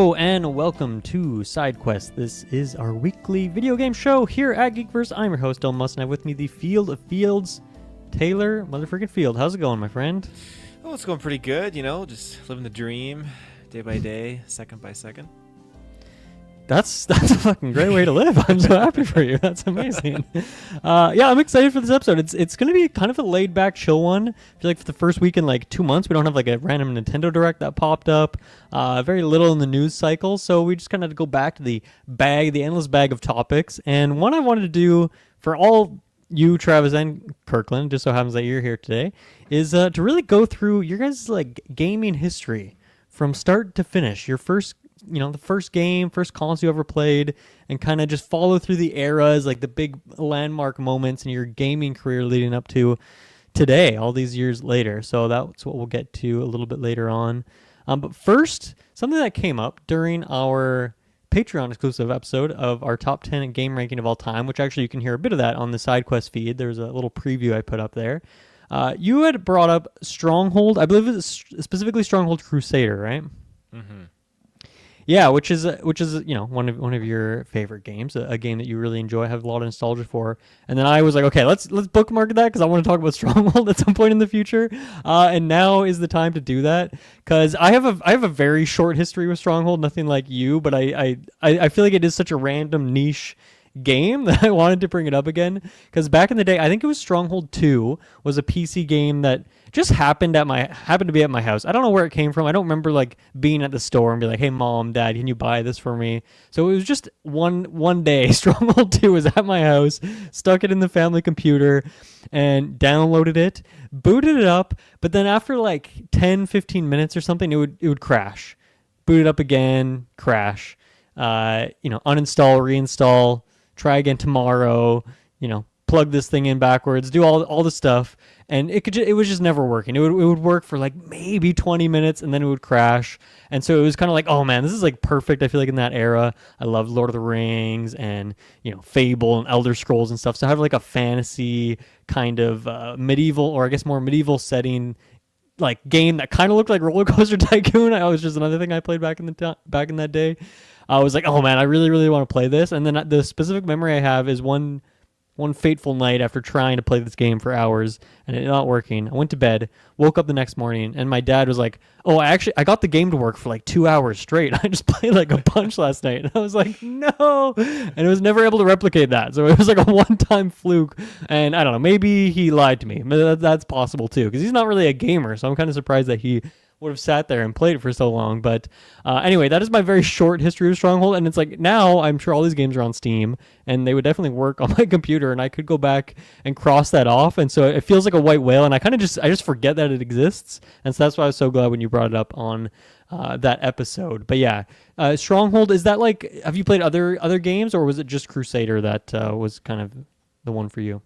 Hello and welcome to Sidequest. This is our weekly video game show here at Geekverse. I'm your host, Dylan Musk, and I have with me the Field of Fields, Taylor motherfucking Field. How's it going, my friend? Oh, it's going pretty good, just living the dream, day by day, second by second. That's a fucking great way to live. I'm so happy for you. That's amazing. I'm excited for this episode. It's going to be kind of a laid back, chill one. I feel like for the first week in like 2 months, we don't have like a random Nintendo Direct that popped up. Very little in the news cycle, so we just kind of go back to the endless bag of topics. And one I wanted to do for all you, Travis, and Kirkland, just so happens that you're here today, is to really go through your guys' like gaming history from start to finish. Your first the first game, first console you ever played, and kind of just follow through the eras, like the big landmark moments in your gaming career leading up to today, all these years later. So that's what we'll get to a little bit later on. But first, something that came up during our Patreon exclusive episode of our top 10 game ranking of all time, which actually you can hear a bit of that on the Sidequest feed. There's a little preview I put up there. You had brought up Stronghold. I believe it's specifically Stronghold Crusader, right? Mm-hmm. Yeah, which is one of your favorite games, a game that you really enjoy, have a lot of nostalgia for. And then I was like, okay, let's bookmark that because I want to talk about Stronghold at some point in the future. And now is the time to do that because I have a very short history with Stronghold, nothing like you, but I feel like it is such a random niche game that I wanted to bring it up again because back in the day, I think it was Stronghold 2 was a PC game that just happened to be at my house. I don't know where it came from. I don't remember like being at the store and be like, "Hey, mom, dad, can you buy this for me?" So it was just one day. Stronghold 2 was at my house, stuck it in the family computer, and downloaded it, booted it up. But then after like 10, 15 minutes or something, it would crash. Boot it up again, crash. Uninstall, reinstall, try again tomorrow. Plug this thing in backwards, do all the stuff. And it was just never working. It would work for like maybe 20 minutes and then it would crash. And so it was kind of like, oh man, this is like perfect. I feel like in that era, I loved Lord of the Rings and, Fable and Elder Scrolls and stuff. So I have like a fantasy kind of medieval, or I guess more medieval setting, like game that kind of looked like Roller Coaster Tycoon. I was just another thing I played back in that day. I was like, oh man, I really, really want to play this. And then the specific memory I have is one fateful night after trying to play this game for hours and it not working. I went to bed, woke up the next morning, and my dad was like, "Oh, I got the game to work for like 2 hours straight. I just played like a bunch last night." And I was like, "No," and it was never able to replicate that. So it was like a one-time fluke. And I don't know, maybe he lied to me. That's possible too, because he's not really a gamer. So I'm kind of surprised that he would have sat there and played it for so long. But anyway, that is my very short history of Stronghold. And it's like now I'm sure all these games are on Steam and they would definitely work on my computer and I could go back and cross that off. And so it feels like a white whale and I just forget that it exists. And so that's why I was so glad when you brought it up on that episode. But yeah, Stronghold, is that like, have you played other games or was it just Crusader that was kind of the one for you?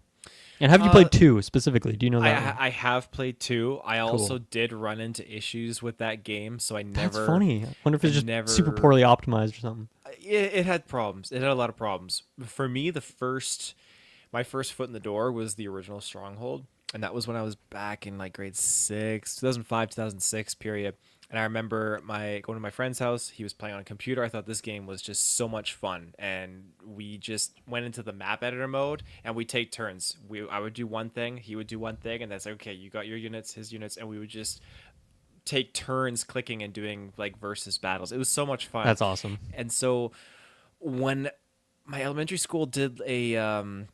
And have you played 2 specifically? Do you know that? I have played 2. I also did run into issues with that game, so I never... That's funny. I wonder if it's just super poorly optimized or something. It had problems. It had a lot of problems. For me, my first foot in the door was the original Stronghold, and that was when I was back in like grade 6, 2005, 2006 period. And I remember going to my friend's house. He was playing on a computer. I thought this game was just so much fun. And we just went into the map editor mode and we take turns. I would do one thing, he would do one thing. And that's like, okay, you got your units, his units. And we would just take turns clicking and doing like versus battles. It was so much fun. That's awesome. And so when my elementary school did a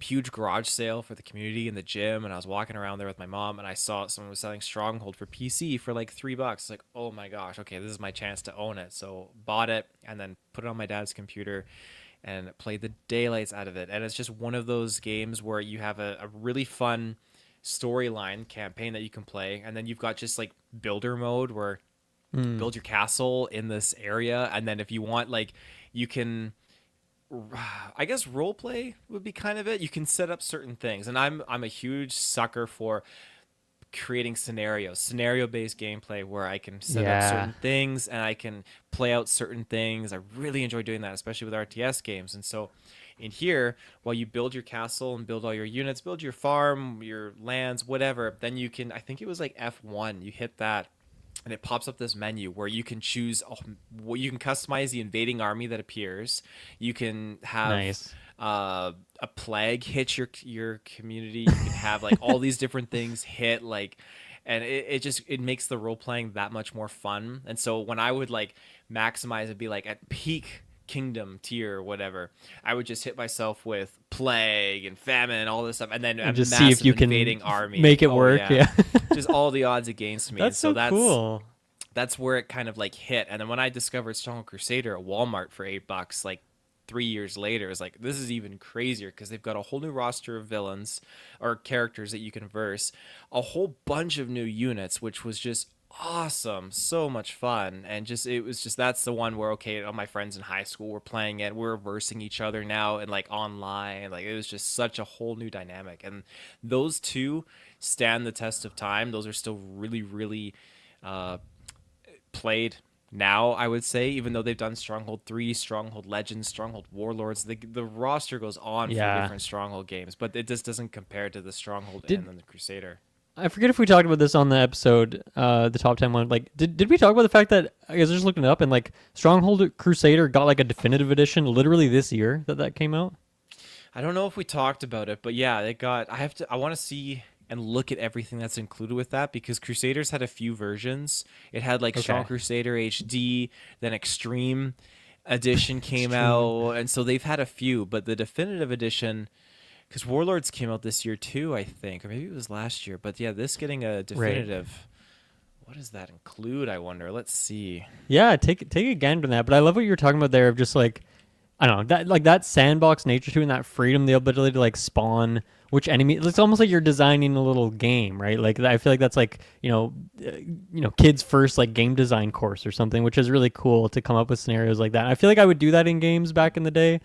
huge garage sale for the community in the gym, and I was walking around there with my mom and I saw someone was selling Stronghold for PC for like $3. Like, oh my gosh, okay, this is my chance to own it. So bought it and then put it on my dad's computer and played the daylights out of it. And it's just one of those games where you have a really fun storyline campaign that you can play, and then you've got just like builder mode where build your castle in this area, and then if you want, like, you can, I guess role play would be kind of it. You can set up certain things, and I'm a huge sucker for creating scenario-based gameplay where I can set up certain things and I can play out certain things. I really enjoy doing that, especially with RTS games. And so in here, while you build your castle and build all your units, build your farm, your lands, whatever, then you can, I think it was like F1, you hit that, and it pops up this menu where you can choose you can customize the invading army that appears. You can have Nice. a plague hit your community. You can have like all these different things hit, like, and it makes the role playing that much more fun. And so when I would like maximize and be like at peak kingdom tier or whatever, I would just hit myself with plague and famine and all this stuff, and then a And just massive see if you can invading army, make it work. Yeah. just all the odds against me. That's And so cool. that's where it kind of like hit. And then when I discovered Stronghold Crusader at Walmart for $8, like 3 years later, it's like, this is even crazier because they've got a whole new roster of villains or characters that you can verse, a whole bunch of new units, which was just awesome, so much fun. And just it was just, that's the one where, okay, all my friends in high school were playing it, we're versing each other now and like online, like it was just such a whole new dynamic. And those two stand the test of time. Those are still really, really played now, I would say, even though they've done Stronghold 3, Stronghold Legends, Stronghold Warlords. The roster goes on for different Stronghold games, but it just doesn't compare to the Stronghold and then the Crusader. I forget if we talked about this on the episode, the top 10 one. Like, did we talk about the fact that, I guess I was just looking it up, and like Stronghold Crusader got like a definitive edition literally this year that came out? I don't know if we talked about it, but yeah, it got, I want to see and look at everything that's included with that, because Crusaders had a few versions. It had like Strong Crusader HD, then Extreme Edition came out, and so they've had a few, but the definitive edition, because Warlords came out this year too, I think, or maybe it was last year, but yeah, this getting a definitive. What does that include, I wonder? Let's see. Yeah, take a gander on that. But I love what you were talking about there of just like, I don't know, that like that sandbox nature to it, and that freedom, the ability to like spawn which enemy. It's almost like you're designing a little game, right? Like I feel like that's like kids' first like game design course or something, which is really cool to come up with scenarios like that. I feel like I would do that in games back in the day,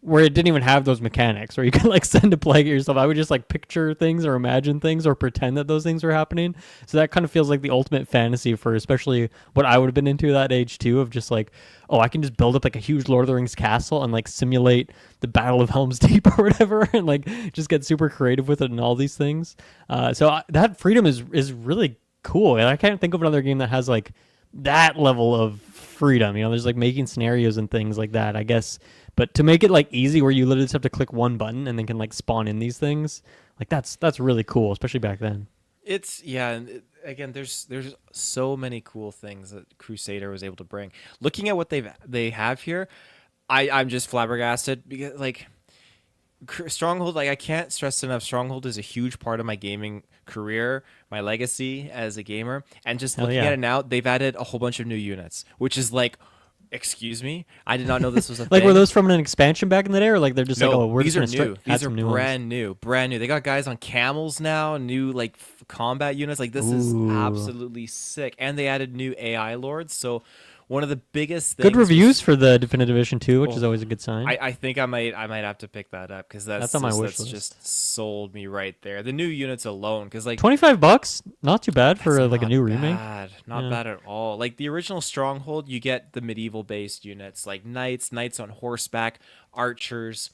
where it didn't even have those mechanics where you could like send a plague at yourself. I would just like picture things or imagine things or pretend that those things were happening. So that kind of feels like the ultimate fantasy for especially what I would have been into at that age too, of just like, oh, I can just build up like a huge Lord of the Rings castle and like simulate the Battle of Helm's Deep or whatever, and like just get super creative with it and all these things. That freedom is really cool. And I can't think of another game that has like that level of freedom. There's like making scenarios and things like that, I guess. But to make it like easy where you literally just have to click one button and then can like spawn in these things, like that's really cool, especially back then. And again, there's so many cool things that Crusader was able to bring. Looking at what they have here, I'm just flabbergasted, because like Stronghold, like I can't stress enough, Stronghold is a huge part of my gaming career, my legacy as a gamer, and just looking at it now, they've added a whole bunch of new units, which is like, excuse me, I did not know this was a like thing. Were those from an expansion back in the day, or like they're just like, oh, we're these just are new. These are brand new. Brand new. They got guys on camels now, new like combat units. Like this is absolutely sick. And they added new AI lords. So one of the biggest things. Good reviews for the definitive edition too, which is always a good sign. I think I might have to pick that up, because that's on my wish list. Just sold me right there. The new units alone, because like $25, not too bad for like a new remake. Not bad at all. Like the original Stronghold, you get the medieval based units like knights on horseback, archers,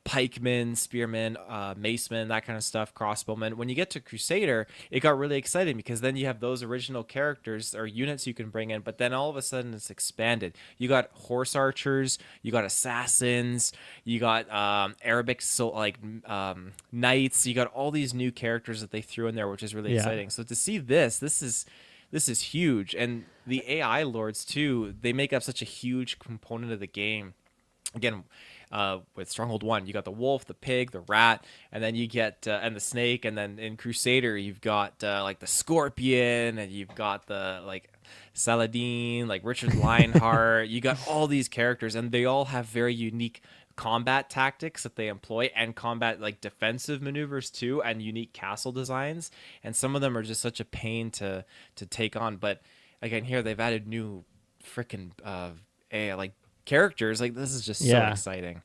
pikemen, spearmen, macemen, that kind of stuff, crossbowmen. When you get to Crusader, it got really exciting, because then you have those original characters or units you can bring in, but then all of a sudden it's expanded. You got horse archers, you got assassins, you got Arabic knights, you got all these new characters that they threw in there, which is really exciting. So to see this is huge. And the AI lords too, they make up such a huge component of the game. Again, with Stronghold 1, you got the wolf, the pig, the rat, and then you get and the snake, and then in Crusader you've got like the scorpion, and you've got the like Saladin, like Richard Lionheart. You got all these characters, and they all have very unique combat tactics that they employ, and combat like defensive maneuvers too, and unique castle designs. And some of them are just such a pain to take on. But again, here they've added new freaking like characters. Like this is just so exciting.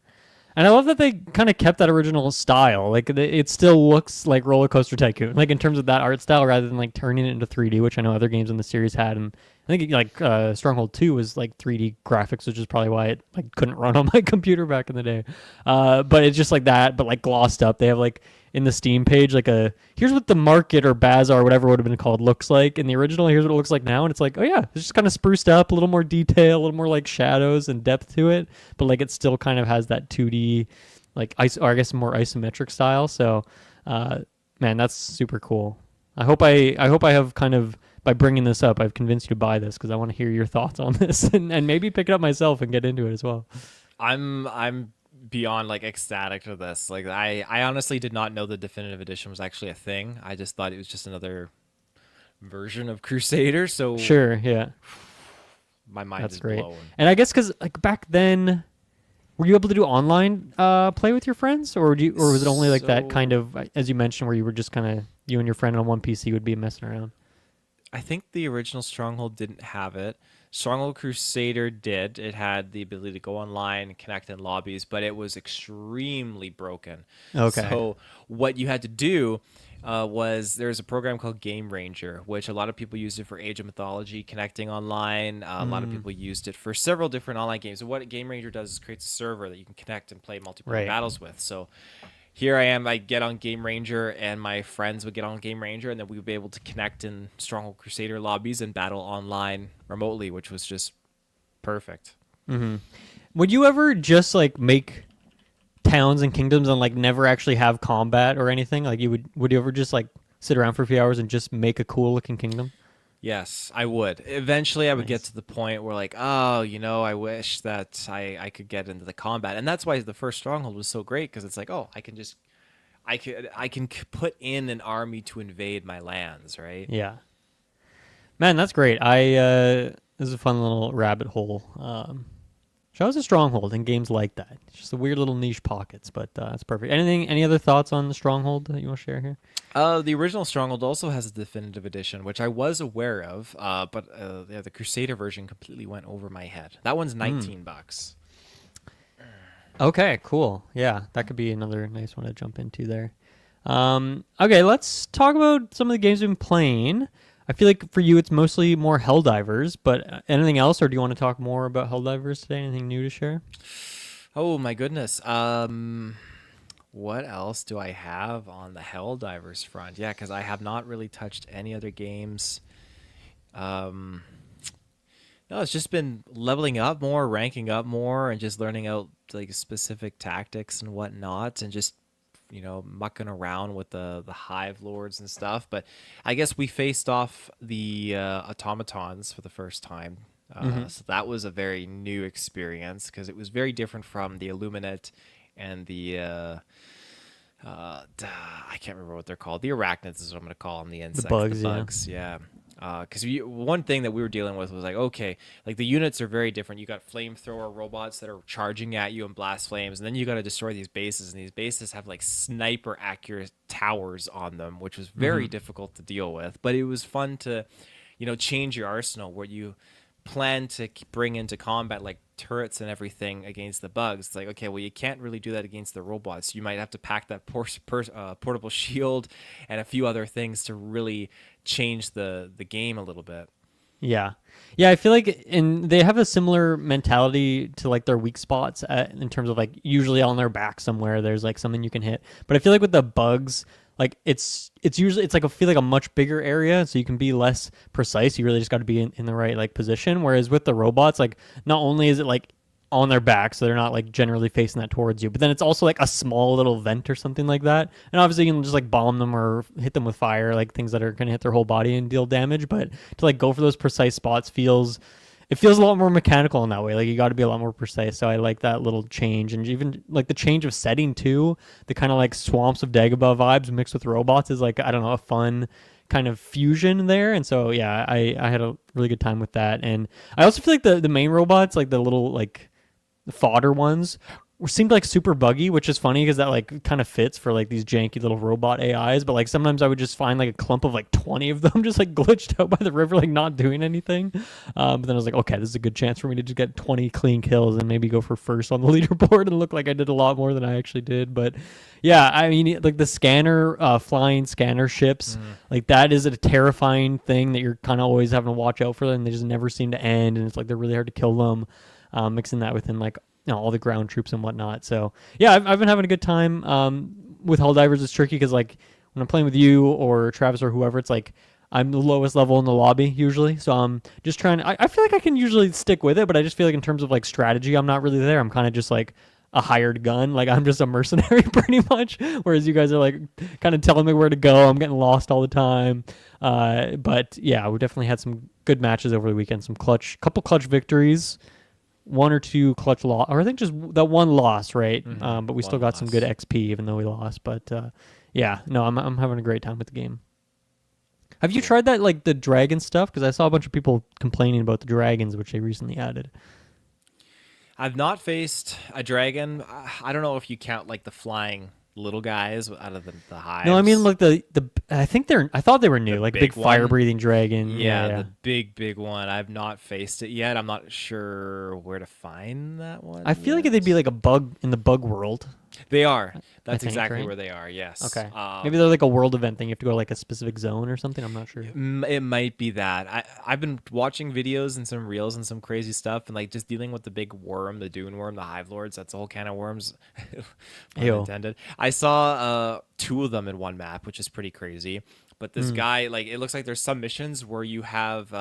And I love that they kind of kept that original style. Like it still looks like Roller Coaster Tycoon, like in terms of that art style, rather than like turning it into 3D, which I know other games in the series had. And I think like Stronghold 2 was like 3D graphics, which is probably why it like couldn't run on my computer back in the day. But it's just like that, but like glossed up. They have like in the Steam page, like here's what the market or bazaar or whatever would have been called looks like in the original. Here's what it looks like now, and it's like, oh yeah, it's just kind of spruced up, a little more detail, a little more like shadows and depth to it, but like it still kind of has that 2D, like or I guess more isometric style. So, man, that's super cool. I hope I have kind of, by bringing this up, I've convinced you to buy this because I want to hear your thoughts on this and maybe pick it up myself and get into it as well. I'm beyond like ecstatic to this. Like I honestly did not know the definitive edition was actually a thing. I just thought it was just another version of Crusader. So Sure, yeah. my mind That's is great. blown. And I guess because like back then, were you able to do online play with your friends, or was it only like that kind of, as you mentioned, where you were just kind of you and your friend on one PC would be messing around? I think the original Stronghold didn't have it. Stronghold Crusader did. It had the ability to go online, connect in lobbies, but it was extremely broken. Okay. So what you had to do was there's a program called Game Ranger, which a lot of people used it for Age of Mythology, connecting online. A lot of people used it for several different online games. And what Game Ranger does is creates a server that you can connect and play multiplayer battles with. So here I am, I get on Game Ranger, and my friends would get on Game Ranger, and then we would be able to connect in Stronghold Crusader lobbies and battle online remotely, which was just perfect. Mm-hmm. Would you ever just like make towns and kingdoms and like never actually have combat or anything? Like would you ever just like sit around for a few hours and just make a cool looking kingdom? Yes, I would. Eventually, I would get to the point where, like, oh, I wish that I could get into the combat, and that's why the first Stronghold was so great, because it's like, oh, I can put in an army to invade my lands, right? Yeah, man, that's great. This is a fun little rabbit hole. Shows a Stronghold in games like that. It's just a weird little niche pockets, but it's perfect. Any other thoughts on the Stronghold that you want to share here? The original Stronghold also has a definitive edition, which I was aware of, but the Crusader version completely went over my head. That one's $19. Okay, cool. Yeah, that could be another nice one to jump into there. Okay, let's talk about some of the games we've been playing. I feel like for you it's mostly more Helldivers, but anything else, or do you want to talk more about Helldivers today? Anything new to share? Oh my goodness. What else do I have on the Helldivers front? Yeah, because I have not really touched any other games. No, it's just been leveling up more, ranking up more, and just learning out like specific tactics and whatnot, and just mucking around with the hive lords and stuff. But I guess we faced off the automatons for the first time. So that was a very new experience because it was very different from the Illuminate and the I can't remember what they're called. The arachnids is what I'm going to call them. The insects, bugs, the bugs, yeah. Because one thing that we were dealing with was like, okay, like the units are very different. You got flamethrower robots that are charging at you and blast flames, and then you got to destroy these bases, and these bases have like sniper accurate towers on them, which was very difficult to deal with. But it was fun to, change your arsenal where you plan to bring into combat like turrets and everything against the bugs. It's like, okay, well, you can't really do that against the robots. You might have to pack that portable shield and a few other things to really change the game a little bit. Yeah, I feel like they have a similar mentality to like their weak spots in terms of like usually on their back somewhere there's like something you can hit. But I feel like with the bugs, like it's usually like I feel like a much bigger area, so you can be less precise. You really just got to be in the right like position. Whereas with the robots, like not only is it like on their back, so they're not like generally facing that towards you, but then it's also like a small little vent or something like that. And obviously you can just like bomb them or hit them with fire, like things that are gonna hit their whole body and deal damage. But to like go for those precise spots feels a lot more mechanical in that way. Like you got to be a lot more precise. So I like that little change, and even like the change of setting too. The kind of like swamps of Dagobah vibes mixed with robots is like, I don't know, a fun kind of fusion there. And so yeah, I had a really good time with that. And I also feel like the main robots, like the little like fodder ones, seemed like super buggy, which is funny because that like kind of fits for like these janky little robot AIs. But like sometimes I would just find like a clump of like 20 of them just like glitched out by the river, like not doing anything. But then I was like, okay, this is a good chance for me to just get 20 clean kills and maybe go for first on the leaderboard and look like I did a lot more than I actually did. But yeah, I mean, like the scanner, flying scanner ships, like that is a terrifying thing that you're kind of always having to watch out for, and they just never seem to end. And it's like they're really hard to kill them. Mixing that within like all the ground troops and whatnot. So yeah, I've been having a good time. with Helldivers it's tricky because like when I'm playing with you or Travis or whoever, it's like I'm the lowest level in the lobby usually. So I'm just trying. I feel like I can usually stick with it, but I just feel like in terms of like strategy, I'm not really there. I'm kind of just like a hired gun. Like I'm just a mercenary pretty much. Whereas you guys are like kind of telling me where to go. I'm getting lost all the time. But yeah, we definitely had some good matches over the weekend. Couple clutch victories. One or two clutch loss, or I think just that one loss, right? But we still got some good XP even though we lost. But yeah, no, I'm having a great time with the game. Have you tried that, like the dragon stuff? Because I saw a bunch of people complaining about the dragons, which they recently added. I've not faced a dragon. I don't know if you count like the flying little guys out of the hives. No, I mean like the I thought they were new, The like big big fire one? breathing dragon. Yeah, the big one. I've not faced it yet. I'm not sure where to find that one. I feel like yet. they'd be like a bug in the bug world. They are. That's think, exactly right? where they are. Yes. Okay. Maybe they're like a world event thing. You have to go to like a specific zone or something. I'm not sure. It might be that. I've been watching videos and some reels and some crazy stuff and like just dealing with the big worm, the dune worm, the hive lords. That's a whole can of worms. Pun Ew. intended. I saw 2 of them in one map, which is pretty crazy. But this guy, like, it looks like there's some missions where you have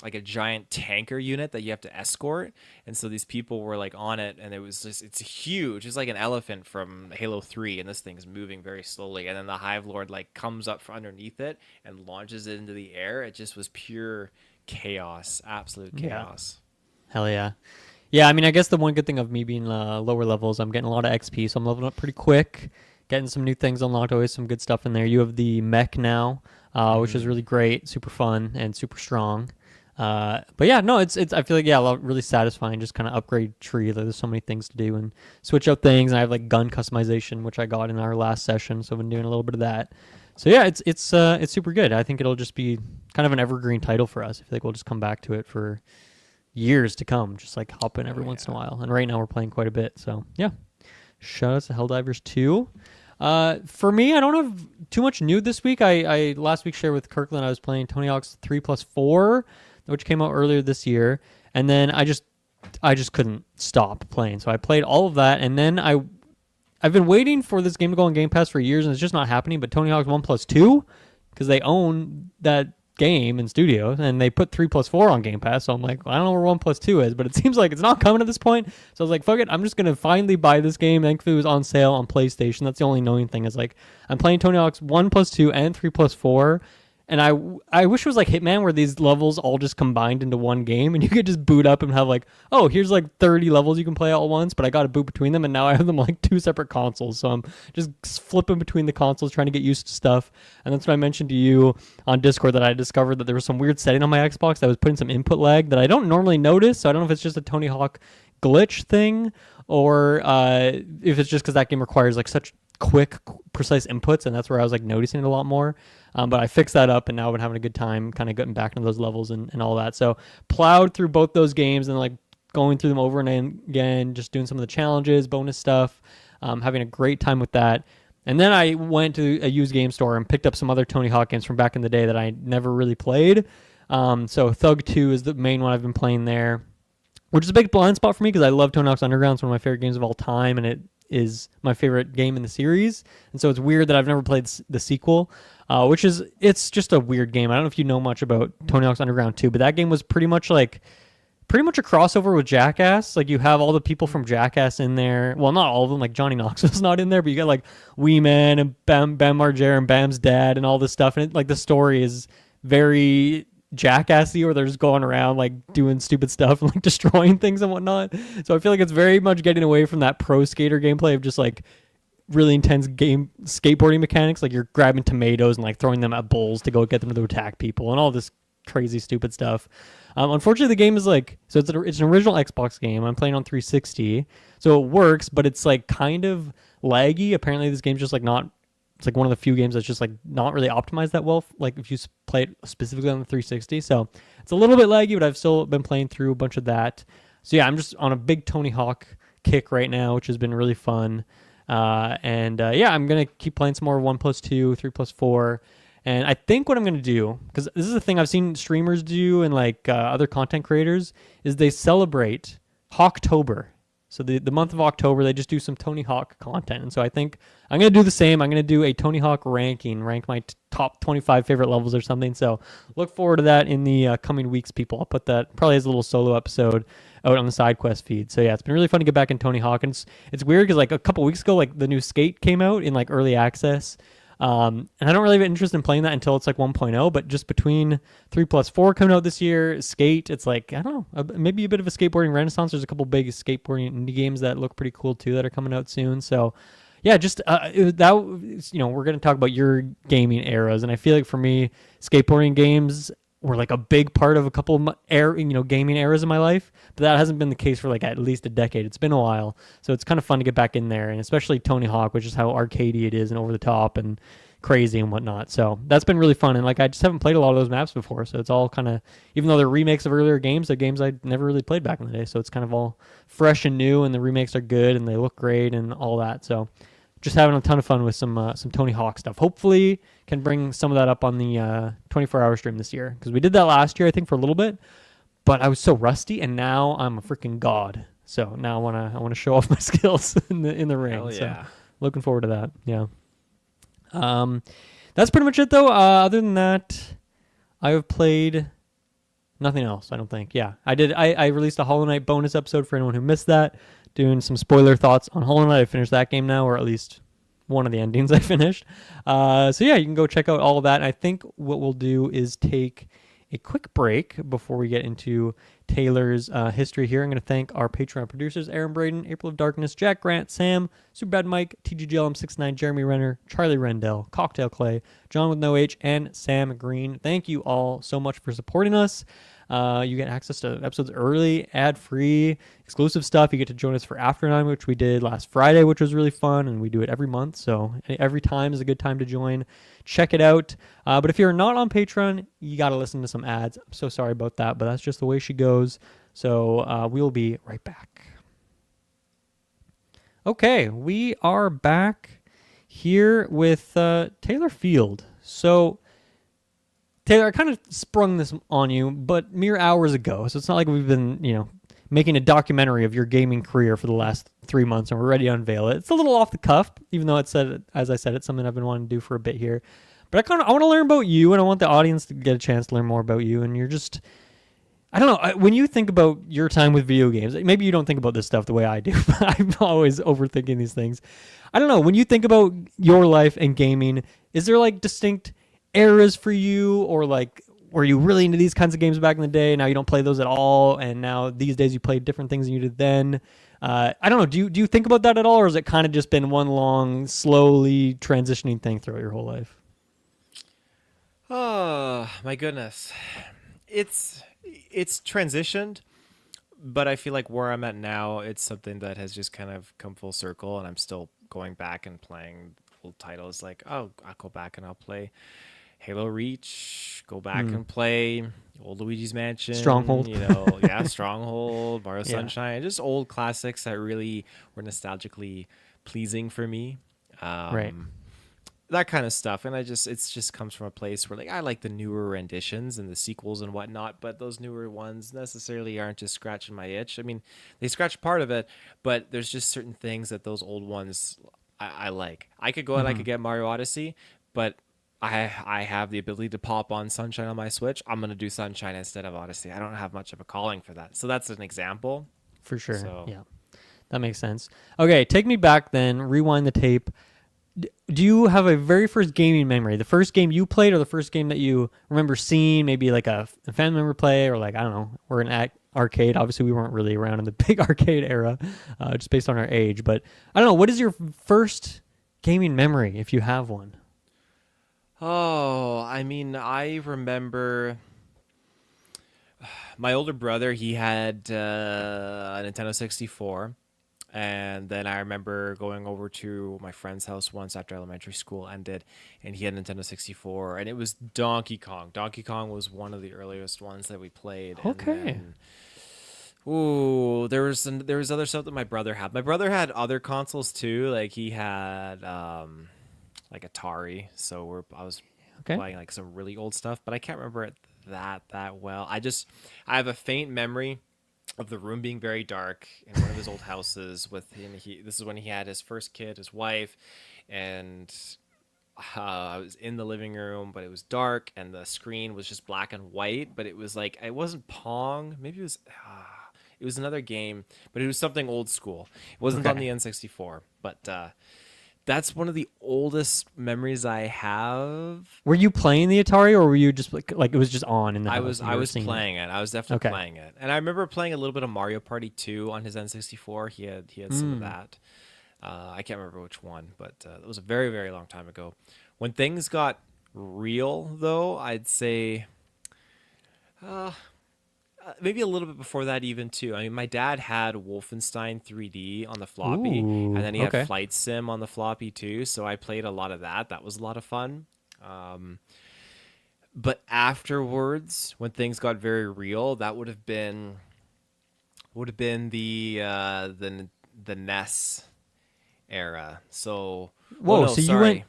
like a giant tanker unit that you have to escort, and so these people were like on it, and it's huge. It's like an elephant from Halo 3, and this thing's moving very slowly. And then the Hive Lord like comes up from underneath it and launches it into the air. It just was pure chaos, absolute chaos. Hell yeah. Yeah, I mean, I guess the one good thing of me being lower levels, I'm getting a lot of XP, so I'm leveling up pretty quick. Getting some new things unlocked, always some good stuff in there. You have the mech now, which is really great, super fun, and super strong. But yeah, no, it's I feel like, yeah, really satisfying, just kind of upgrade tree. There's so many things to do and switch up things. And I have like gun customization, which I got in our last session, so I've been doing a little bit of that. So yeah, it's super good. I think it'll just be kind of an evergreen title for us. I feel like we'll just come back to it for years to come, just like hop in every once in a while. And right now we're playing quite a bit, so yeah. Shout out to Helldivers 2. For me, I don't have too much new this week. I last week shared with Kirkland I was playing Tony Hawk's 3+4, which came out earlier this year, and then I just couldn't stop playing. So I played all of that, and then I've been waiting for this game to go on Game Pass for years, and it's just not happening. But Tony Hawk's 1+2, because they own that game in studios, and they put 3+4 on Game Pass. So I'm like, I don't know where 1+2 is, but it seems like it's not coming at this point. So I was like, fuck it, I'm just gonna finally buy this game. Thankfully, it was on sale on PlayStation. That's the only annoying thing is like I'm playing Tony Hawk's 1+2 and 3+4. And I wish it was like Hitman where these levels all just combined into one game and you could just boot up and have like, oh, here's like 30 levels you can play all at once, but I got to boot between them and now I have them on like 2 separate consoles. So I'm just flipping between the consoles trying to get used to stuff. And that's what I mentioned to you on Discord, that I discovered that there was some weird setting on my Xbox that was putting some input lag that I don't normally notice. So I don't know if it's just a Tony Hawk glitch thing or if it's just because that game requires like such quick, precise inputs, and that's where I was like noticing it a lot more. But I fixed that up, and now I've been having a good time kind of getting back into those levels and all that. So plowed through both those games and like going through them over and again, just doing some of the challenges, bonus stuff, having a great time with that. And then I went to a used game store and picked up some other Tony Hawk games from back in the day that I never really played. So Thug 2 is the main one I've been playing there, which is a big blind spot for me because I love Tony Hawk's Underground. It's one of my favorite games of all time, and it is my favorite game in the series. And so it's weird that I've never played the sequel, it's just a weird game. I don't know if you know much about Tony Hawk's Underground 2, but that game was pretty much a crossover with Jackass. Like you have all the people from Jackass in there. Well, not all of them, like Johnny Knoxville's not in there, but you got like Wee Man and Bam Margera and Bam's dad and all this stuff. And like the story is very Jackassy, or they're just going around like doing stupid stuff and like destroying things and whatnot. So I feel like it's very much getting away from that pro skater gameplay of just like really intense game skateboarding mechanics. Like you're grabbing tomatoes and like throwing them at bulls to go get them to attack people and all this crazy stupid stuff. Unfortunately, the game is like, so it's an original Xbox game. I'm playing on 360, so it works, but it's like kind of laggy. Apparently, this game's just like not. It's like one of the few games that's just like not really optimized that well. Like if you play it specifically on the 360, so it's a little bit laggy, but I've still been playing through a bunch of that. So yeah, I'm just on a big Tony Hawk kick right now, which has been really fun. Yeah, I'm gonna keep playing some more 1+2, 3+4. And I think what I'm going to do, because this is a thing I've seen streamers do and like other content creators, is they celebrate Hawktober. So the month of October, they just do some Tony Hawk content. And so I think I'm going to do the same. I'm going to do a Tony Hawk ranking, rank my top 25 favorite levels or something. So look forward to that in the coming weeks, people. I'll put that probably as a little solo episode out on the Sidequest feed. So yeah, it's been really fun to get back in Tony Hawk. And it's weird because like a couple weeks ago, like the new Skate came out in like early access. And I don't really have an interest in playing that until it's like 1.0, but just between 3+4 coming out this year, Skate, it's like, I don't know, maybe a bit of a skateboarding renaissance. There's a couple big skateboarding indie games that look pretty cool too that are coming out soon. So yeah, just we're going to talk about your gaming eras. And I feel like for me, skateboarding games were like a big part of a couple of gaming eras in my life, but that hasn't been the case for like at least a decade. It's been a while, so it's kind of fun to get back in there, and especially Tony Hawk, which is how arcadey it is and over the top and crazy and whatnot. So that's been really fun, and like I just haven't played a lot of those maps before, so it's all kind of, even though they're remakes of earlier games, they're games I never really played back in the day, so it's kind of all fresh and new, and the remakes are good and they look great and all that. So just having a ton of fun with some Tony Hawk stuff. Hopefully can bring some of that up on the 24-hour stream this year, because we did that last year, I think, for a little bit, but I was so rusty, and now I'm a freaking god. So now I want to show off my skills in the ring. Hell yeah. So looking forward to that. Yeah. That's pretty much it though. Other than that, I have played nothing else, I don't think. Yeah, I released a Hollow Knight bonus episode for anyone who missed that, doing some spoiler thoughts on Hollow Knight. I finished that game now, or at least one of the endings I finished. So yeah, you can go check out all of that. And I think what we'll do is take a quick break before we get into Taylor's history here. I'm going to thank our Patreon producers, Aaron Braden, April of Darkness, Jack Grant, Sam, Superbad Mike, TGGLM69, Jeremy Renner, Charlie Rendell, Cocktail Clay, John with no H, and Sam Green. Thank you all so much for supporting us. You get access to episodes early, ad-free, exclusive stuff. You get to join us for After 9, which we did last Friday, which was really fun, and we do it every month, so every time is a good time to join. Check it out. But if you're not on Patreon, you got to listen to some ads. I'm so sorry about that, but that's just the way she goes. So we'll be right back. Okay, we are back here with Taylor Field. So Taylor, I kind of sprung this on you, but mere hours ago. So it's not like we've been, making a documentary of your gaming career for the last 3 months, and we're ready to unveil it. It's a little off the cuff, even though as I said, it's something I've been wanting to do for a bit here. But I want to learn about you, and I want the audience to get a chance to learn more about you. And you're just, I don't know, when you think about your time with video games, maybe you don't think about this stuff the way I do, but I'm always overthinking these things. I don't know, when you think about your life and gaming, is there like distinct eras for you, or like were you really into these kinds of games back in the day, now you don't play those at all, and now these days you play different things than you did then? I don't know, do you think about that at all, or has it kind of just been one long slowly transitioning thing throughout your whole life? Oh my goodness, it's transitioned, but I feel like where I'm at now, it's something that has just kind of come full circle, and I'm still going back and playing old titles. Like, oh, I'll go back and I'll play Halo Reach, go back and play old Luigi's Mansion, Stronghold. Stronghold, Mario Sunshine, just old classics that really were nostalgically pleasing for me. Right. That kind of stuff. And it just comes from a place where, like, I like the newer renditions and the sequels and whatnot, but those newer ones necessarily aren't just scratching my itch. I mean, they scratch part of it, but there's just certain things that those old ones I like. I could go and I could get Mario Odyssey, but I have the ability to pop on Sunshine on my Switch. I'm going to do Sunshine instead of Odyssey. I don't have much of a calling for that. So that's an example. For sure. So. Yeah, that makes sense. Okay, take me back then. Rewind the tape. Do you have a very first gaming memory? The first game you played, or the first game that you remember seeing, maybe like a family member play, or like, I don't know, we're an arcade. Obviously, we weren't really around in the big arcade era, just based on our age. But I don't know, what is your first gaming memory, if you have one? Oh, I mean, I remember my older brother, he had a Nintendo 64. And then I remember going over to my friend's house once after elementary school ended, and he had a Nintendo 64, and it was Donkey Kong. Donkey Kong was one of the earliest ones that we played. Okay. There was other stuff that my brother had. My brother had other consoles too. Like he had like Atari. So I was playing like some really old stuff, but I can't remember it that well. I have a faint memory of the room being very dark in one of his old houses with him. This is when he had his first kid, his wife, and I was in the living room, but it was dark and the screen was just black and white. But it was like it wasn't Pong. Maybe it was. It was another game, but it was something old school. It wasn't on Okay. the N64, but that's one of the oldest memories I have. Were you playing the Atari, or were you just like it was just on in the I house? was and you I were was seeing it? playing it. I was definitely Okay. playing it, and I remember playing a little bit of Mario Party 2 on his N64. He had some of that. I can't remember which one, but it was a very very long time ago. When things got real, though, I'd say maybe a little bit before that even too. I mean, my dad had Wolfenstein 3D on the floppy, and Ooh. then he had Okay. Flight Sim on the floppy too. So I played a lot of that. That was a lot of fun. But afterwards, when things got very real, that would have been the NES era. So, well, Whoa. no, So you went. sorry.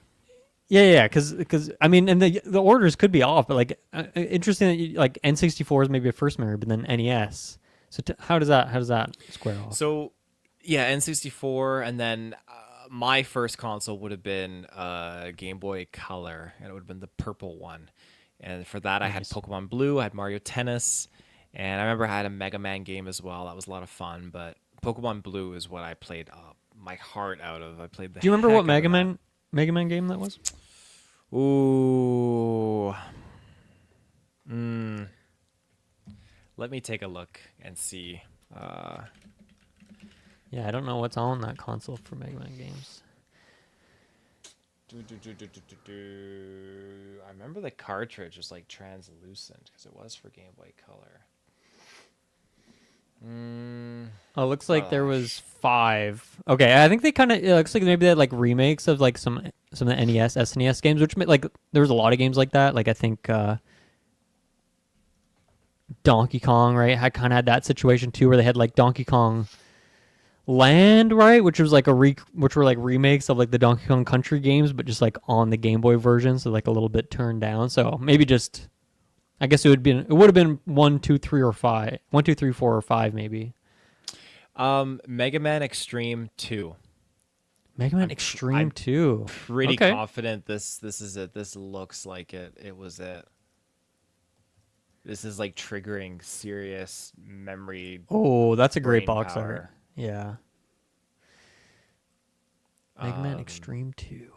Yeah. Because I mean, and the orders could be off, but like interesting that you like N64 is maybe a first memory, but then NES. So how does that square off? So, yeah, N64, and then my first console would have been Game Boy Color, and it would have been the purple one. And for that, I had Nice. Pokemon Blue, I had Mario Tennis, and I remember I had a Mega Man game as well. That was a lot of fun. But Pokemon Blue is what I played my heart out of. I played the Do you remember what heck out of that. Mega Man game that was? Ooh, mm, let me take a look and see. Yeah, I don't know what's on that console for Mega Man games. I remember the cartridge was like translucent because it was for Game Boy Color. Oh, it looks like there Gosh. was 5. Okay, I think they kind of it looks like maybe they had like remakes of like some of the NES, SNES games, which like there was a lot of games like that. Like I think Donkey Kong, right? I kind of had that situation too, where they had like Donkey Kong Land, right, which was like which were like remakes of like the Donkey Kong Country games, but just like on the Game Boy version, so like a little bit turned down. So maybe just I guess it would have been 1, 2, 3, or 5. 1, 2, 3, 4, or 5 maybe. Mega Man Extreme 2. Mega Man I'm Extreme 2. pretty Okay. confident this is it. This looks like it. It was it. This is like triggering serious memory Oh, that's a great brain box art. power. Yeah. Mega Man Um, Extreme 2.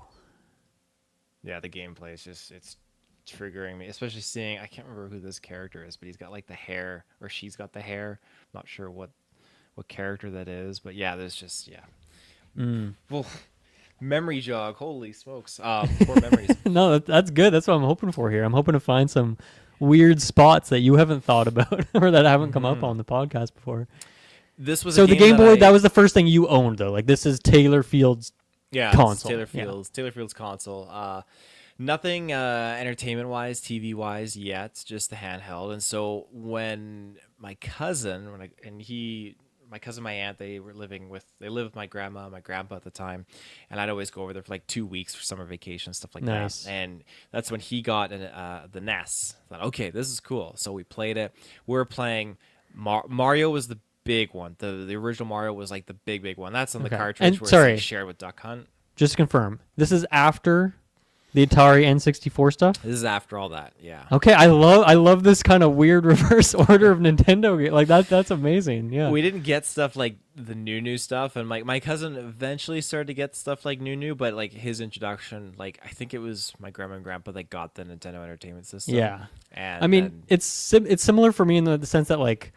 yeah, the gameplay is just it's triggering me, especially seeing I can't remember who this character is, but he's got like the hair or she's got the hair. Not sure what character that is, but yeah, there's just yeah. Mm. Well, memory jog. Holy smokes. Poor memories. No, that's good. That's what I'm hoping for here. I'm hoping to find some weird spots that you haven't thought about or that haven't come up Hmm. on the podcast before. This was a So the game Game that Boy, that I was the first thing you owned though. Like this is Taylor Field's yeah, it's console. Taylor Yeah. Field's console. Nothing entertainment wise, TV wise yet, just the handheld. And so when my cousin, my cousin, my aunt, they lived with my grandma, and my grandpa at the time, and I'd always go over there for like 2 weeks for summer vacation, stuff like that. Nice. And that's when he got the NES. I thought, okay, this is cool. So we played it. We were playing Mario was the big one. The original Mario was like the big one. That's on the Okay. cartridge And where it's sorry, like shared with Duck Hunt. just to confirm. This is after the Atari N64 stuff? This is after all that, yeah. Okay, I love this kind of weird reverse order of Nintendo game. Like that's amazing. Yeah. We didn't get stuff like the new stuff, and my cousin eventually started to get stuff like new, but like his introduction, like I think it was my grandma and grandpa that got the Nintendo Entertainment System. Yeah. And I mean, then, it's similar for me in the sense that like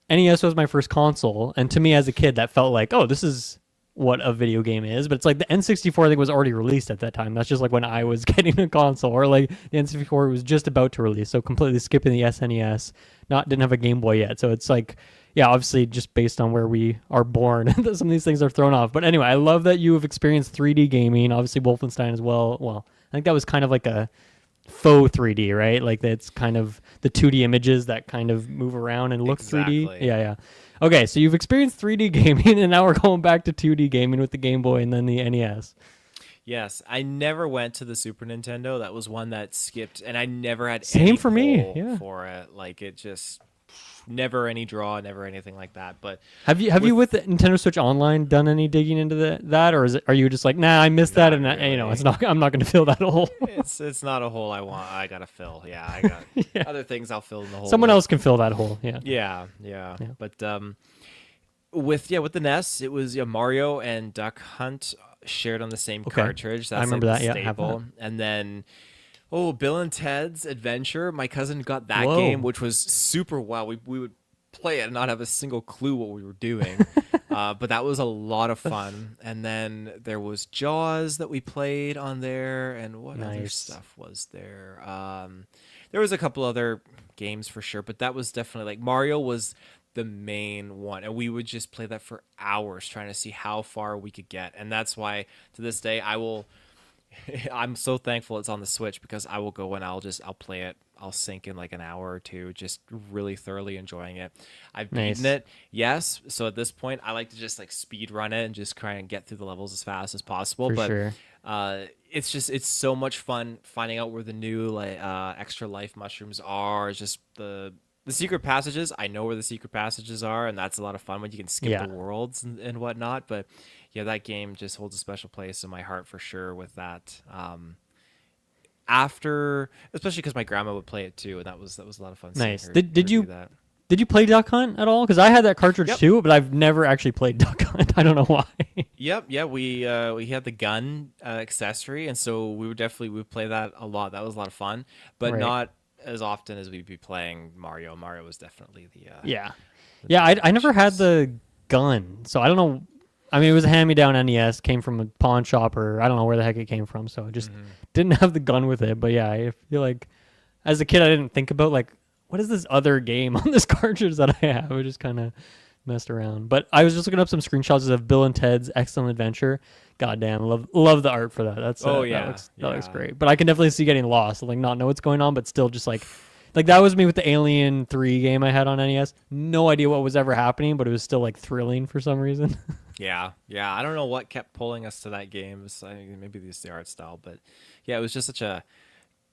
NES was my first console, and to me as a kid that felt like, oh, this is what a video game is. But it's like the N64 I think was already released at that time. That's just like when I was getting a console, or like the N64 was just about to release, so completely skipping the SNES. Didn't have a Game Boy yet, so it's like. Yeah, obviously, just based on where we are born, some of these things are thrown off. But anyway, I love that you have experienced 3D gaming. Obviously, Wolfenstein as well. Well, I think that was kind of like a faux 3D, right? Like that's kind of the 2D images that kind of move around and look 3D. exactly. Yeah, yeah. Okay, so you've experienced 3D gaming, and now we're going back to 2D gaming with the Game Boy and then the NES. Yes, I never went to the Super Nintendo. That was one that skipped, and I never had Same any for me, pull yeah. for it. Like it just never any draw, never anything like that. But Have you with the Nintendo Switch Online done any digging into that, or are you just like, nah, I missed that, not and really. it's not, I'm not going to fill that hole. It's not a hole I gotta fill. Yeah, I got Yeah. other things I'll fill in the hole. Someone with. else can fill that hole. Yeah. Yeah. But with the NES, it was Mario and Duck Hunt shared on the same cartridge. That's I remember like that. the Yeah, I have staple. that. And then Bill and Ted's Adventure. My cousin got that Whoa. game, which was super wild. We would play it and not have a single clue what we were doing. But that was a lot of fun. And then there was Jaws that we played on there. And what other Nice. stuff was there? There was a couple other games for sure, but that was definitely like Mario was the main one, and we would just play that for hours trying to see how far we could get. And that's why to this day I'm so thankful it's on the Switch, because I will go and I'll play it. I'll sink in like an hour or two, just really thoroughly enjoying it. I've beaten it, yes. So at this point, I like to just like speed run it and just try and get through the levels as fast as possible. For but sure. it's so much fun finding out where the new like extra life mushrooms are. It's just the secret passages. I know where the secret passages are, and that's a lot of fun when you can skip the worlds and whatnot. But yeah, that game just holds a special place in my heart for sure with that. After, especially because my grandma would play it too, and that was a lot of fun. Nice. Her Did do you that. did you play Duck Hunt at all? Because I had that cartridge Yep. too, but I've never actually played Duck Hunt. I don't know why. Yep, yeah, we had the gun accessory, and so we would play that a lot. That was a lot of fun, but Right. not as often as we'd be playing Mario. Mario was definitely the Yeah. the Yeah, I never had choice. the gun, so I don't know. I mean, it was a hand-me-down NES, came from a pawn shop, or I don't know where the heck it came from, so I just didn't have the gun with it. But yeah, I feel like as a kid, I didn't think about like, what is this other game on this cartridge that I have? I just kind of messed around. But I was just looking up some screenshots of Bill and Ted's Excellent Adventure. Goddamn, love the art for that. That's that looks great. But I can definitely see getting lost, like not know what's going on, but still just like that was me with the Alien 3 game I had on NES. No idea what was ever happening, but it was still like thrilling for some reason. Yeah. I don't know what kept pulling us to that game. Maybe it's the art style, but yeah, it was just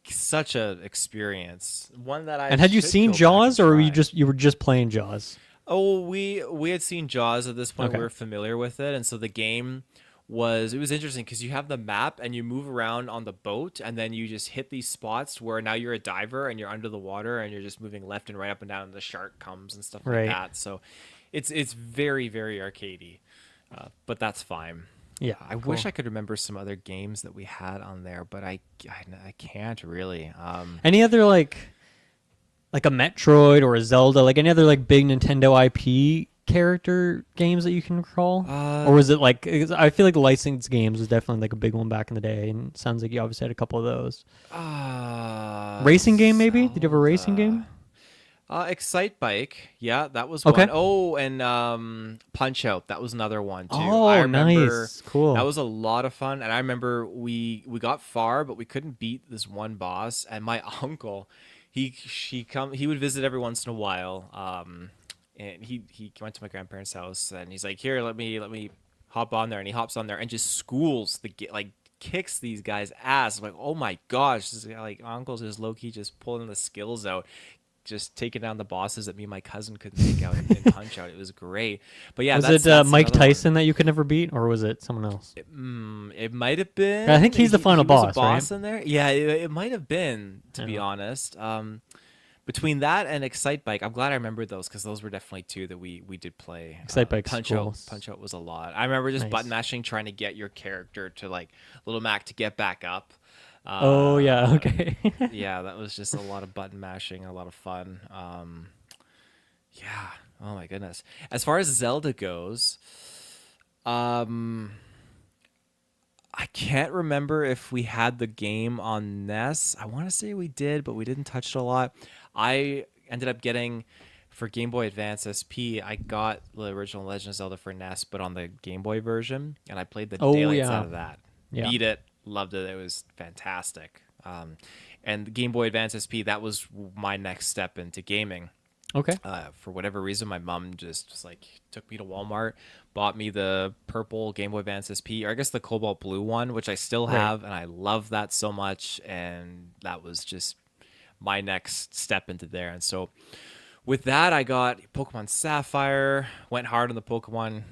such a experience. One that I And had you should seen go back Jaws, and or were try. you were just playing Jaws? Oh, we had seen Jaws at this point. Okay. We were familiar with it, and so the game was interesting because you have the map and you move around on the boat, and then you just hit these spots where now you're a diver and you're under the water and you're just moving left and right, up and down, and the shark comes and stuff Right. like that. So it's very very arcadey, but that's fine. Yeah, I wish I could remember some other games that we had on there, but I can't really. Any other like a Metroid or a Zelda, like any other like big Nintendo IP character games that you can recall? Or was it like, I feel like licensed games was definitely like a big one back in the day, and it sounds like you obviously had a couple of those. Racing game maybe? Did you have a racing game? Excite Bike, yeah, that was Okay. one. Oh, and Punch Out, that was another one too. Oh, I remember nice. Cool. That was a lot of fun, and I remember we got far, but we couldn't beat this one boss. And my uncle, he would visit every once in a while. And he went to my grandparents' house, and he's like, "Here, let me hop on there," and he hops on there and just schools kicks these guys' ass. I'm like, oh my gosh, this guy, like uncle's just low key just pulling the skills out, just taking down the bosses that me and my cousin couldn't take out in Punch Out. It was great. But yeah, was that's Mike another Tyson that you could never beat, or was it someone else? It might have been. I think he's the final was boss, a boss right? in there. Yeah, it might have been, to be Yeah. honest. Between that and Excite Bike, I'm glad I remembered those, because those were definitely two that we did play. Excite Bike's Punch cool. Out. Punch Out was a lot. I remember just Nice. button mashing, trying to get your character to like Little Mac to get back up. Oh yeah, okay. Yeah, that was just a lot of button mashing, a lot of fun. Yeah. Oh my goodness. As far as Zelda goes, I can't remember if we had the game on NES. I want to say we did, but we didn't touch it a lot. I ended up getting, for Game Boy Advance SP, I got the original Legend of Zelda for NES, but on the Game Boy version, and I played the daylights out of that. Yeah. Beat it, loved it. It was fantastic. And the Game Boy Advance SP, that was my next step into gaming. Okay. For whatever reason, my mom just like took me to Walmart, bought me the purple Game Boy Advance SP, or I guess the cobalt blue one, which I still have, and I love that so much. And that was just my next step into there. And so with that, I got Pokemon Sapphire. Went hard on the Pokemon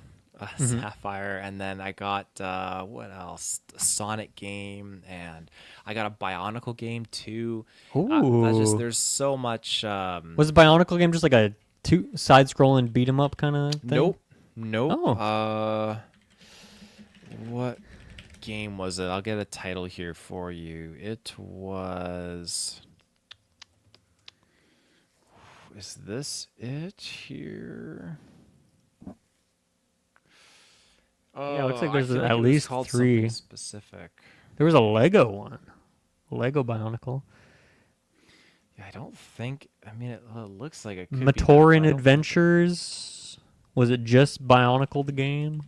Mm-hmm. Sapphire, and then I got what else? A Sonic game, and I got a Bionicle game too. That's just Ooh. there's so much. Was the Bionicle game just like a two side-scrolling beat 'em up kind of thing? Nope, nope. Oh. What game was it? I'll get a title here for you. It was. Is this it here? Yeah, it looks like I there's feel at it was least called 3. something specific. There was a Lego one. Lego Bionicle. Yeah, I don't think. I mean, it looks like it could be that, but Matoran I don't think Adventures. Was it just Bionicle the game?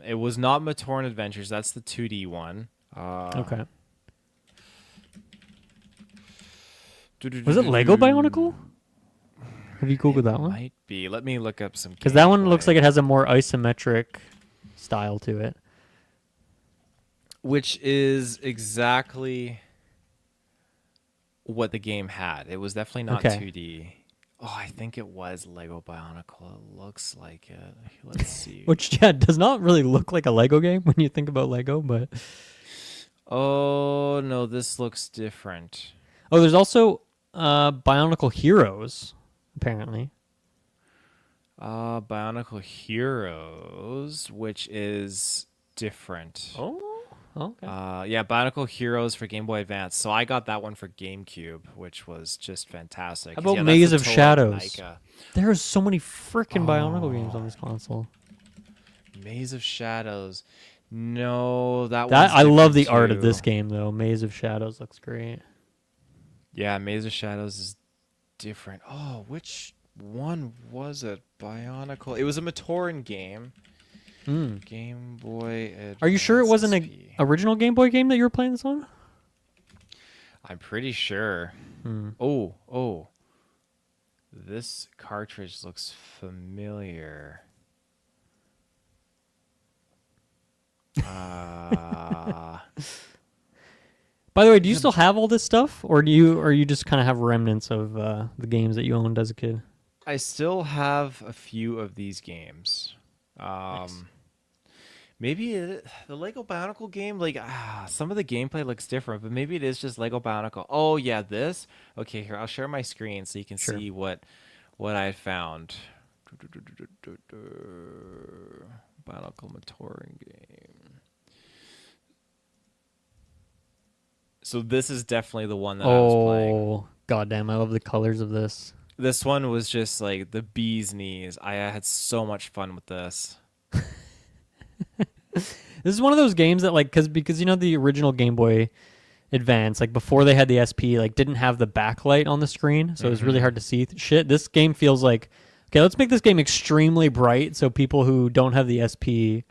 it was not Matoran Adventures. That's the 2D one. Okay. Was it Lego Bionicle? Have you googled that one? Might be. Let me look up some. Because that one gameplay. looks like it has a more isometric style to it. Which is exactly what the game had. It was definitely not Okay. 2D. Oh, I think it was Lego Bionicle. It looks like it. Let's see. Which, yeah, does not really look like a Lego game when you think about Lego, but... Oh, no, this looks different. Oh, there's also Bionicle Heroes, apparently. Bionicle Heroes, which is different. Oh, okay. Yeah, Bionicle Heroes for Game Boy Advance. So I got that one for GameCube, which was just fantastic. How 'Cause, about yeah, that's Maze the of Toho Shadows? Naika. There's so many freaking Bionicle games on this console. Maze of Shadows. No, that That one's I love the different art of too. this game, though. Maze of Shadows looks great. Yeah, Maze of Shadows is different. Oh, which one was it? Bionicle. It was a Matoran game. Mm. Game Boy Advance. Are you sure it wasn't SP. a original Game Boy game that you were playing this on? I'm pretty sure. Hmm. Oh. This cartridge looks familiar. By the way, do you still have all this stuff, or you just kind of have remnants of the games that you owned as a kid? I still have a few of these games. Nice. Maybe the Lego Bionicle game, like some of the gameplay looks different, but maybe it is just Lego Bionicle. Oh yeah, this. Okay, here I'll share my screen so you can Sure. see what I found. Bionicle Matoran game. So this is definitely the one that I was playing. Oh, goddamn! I love the colors of this. This one was just like the bee's knees. I had so much fun with this. This is one of those games that because you know the original Game Boy Advance, like before they had the SP, like didn't have the backlight on the screen, so it was really hard to see shit. This game feels like, okay, let's make this game extremely bright so people who don't have the SP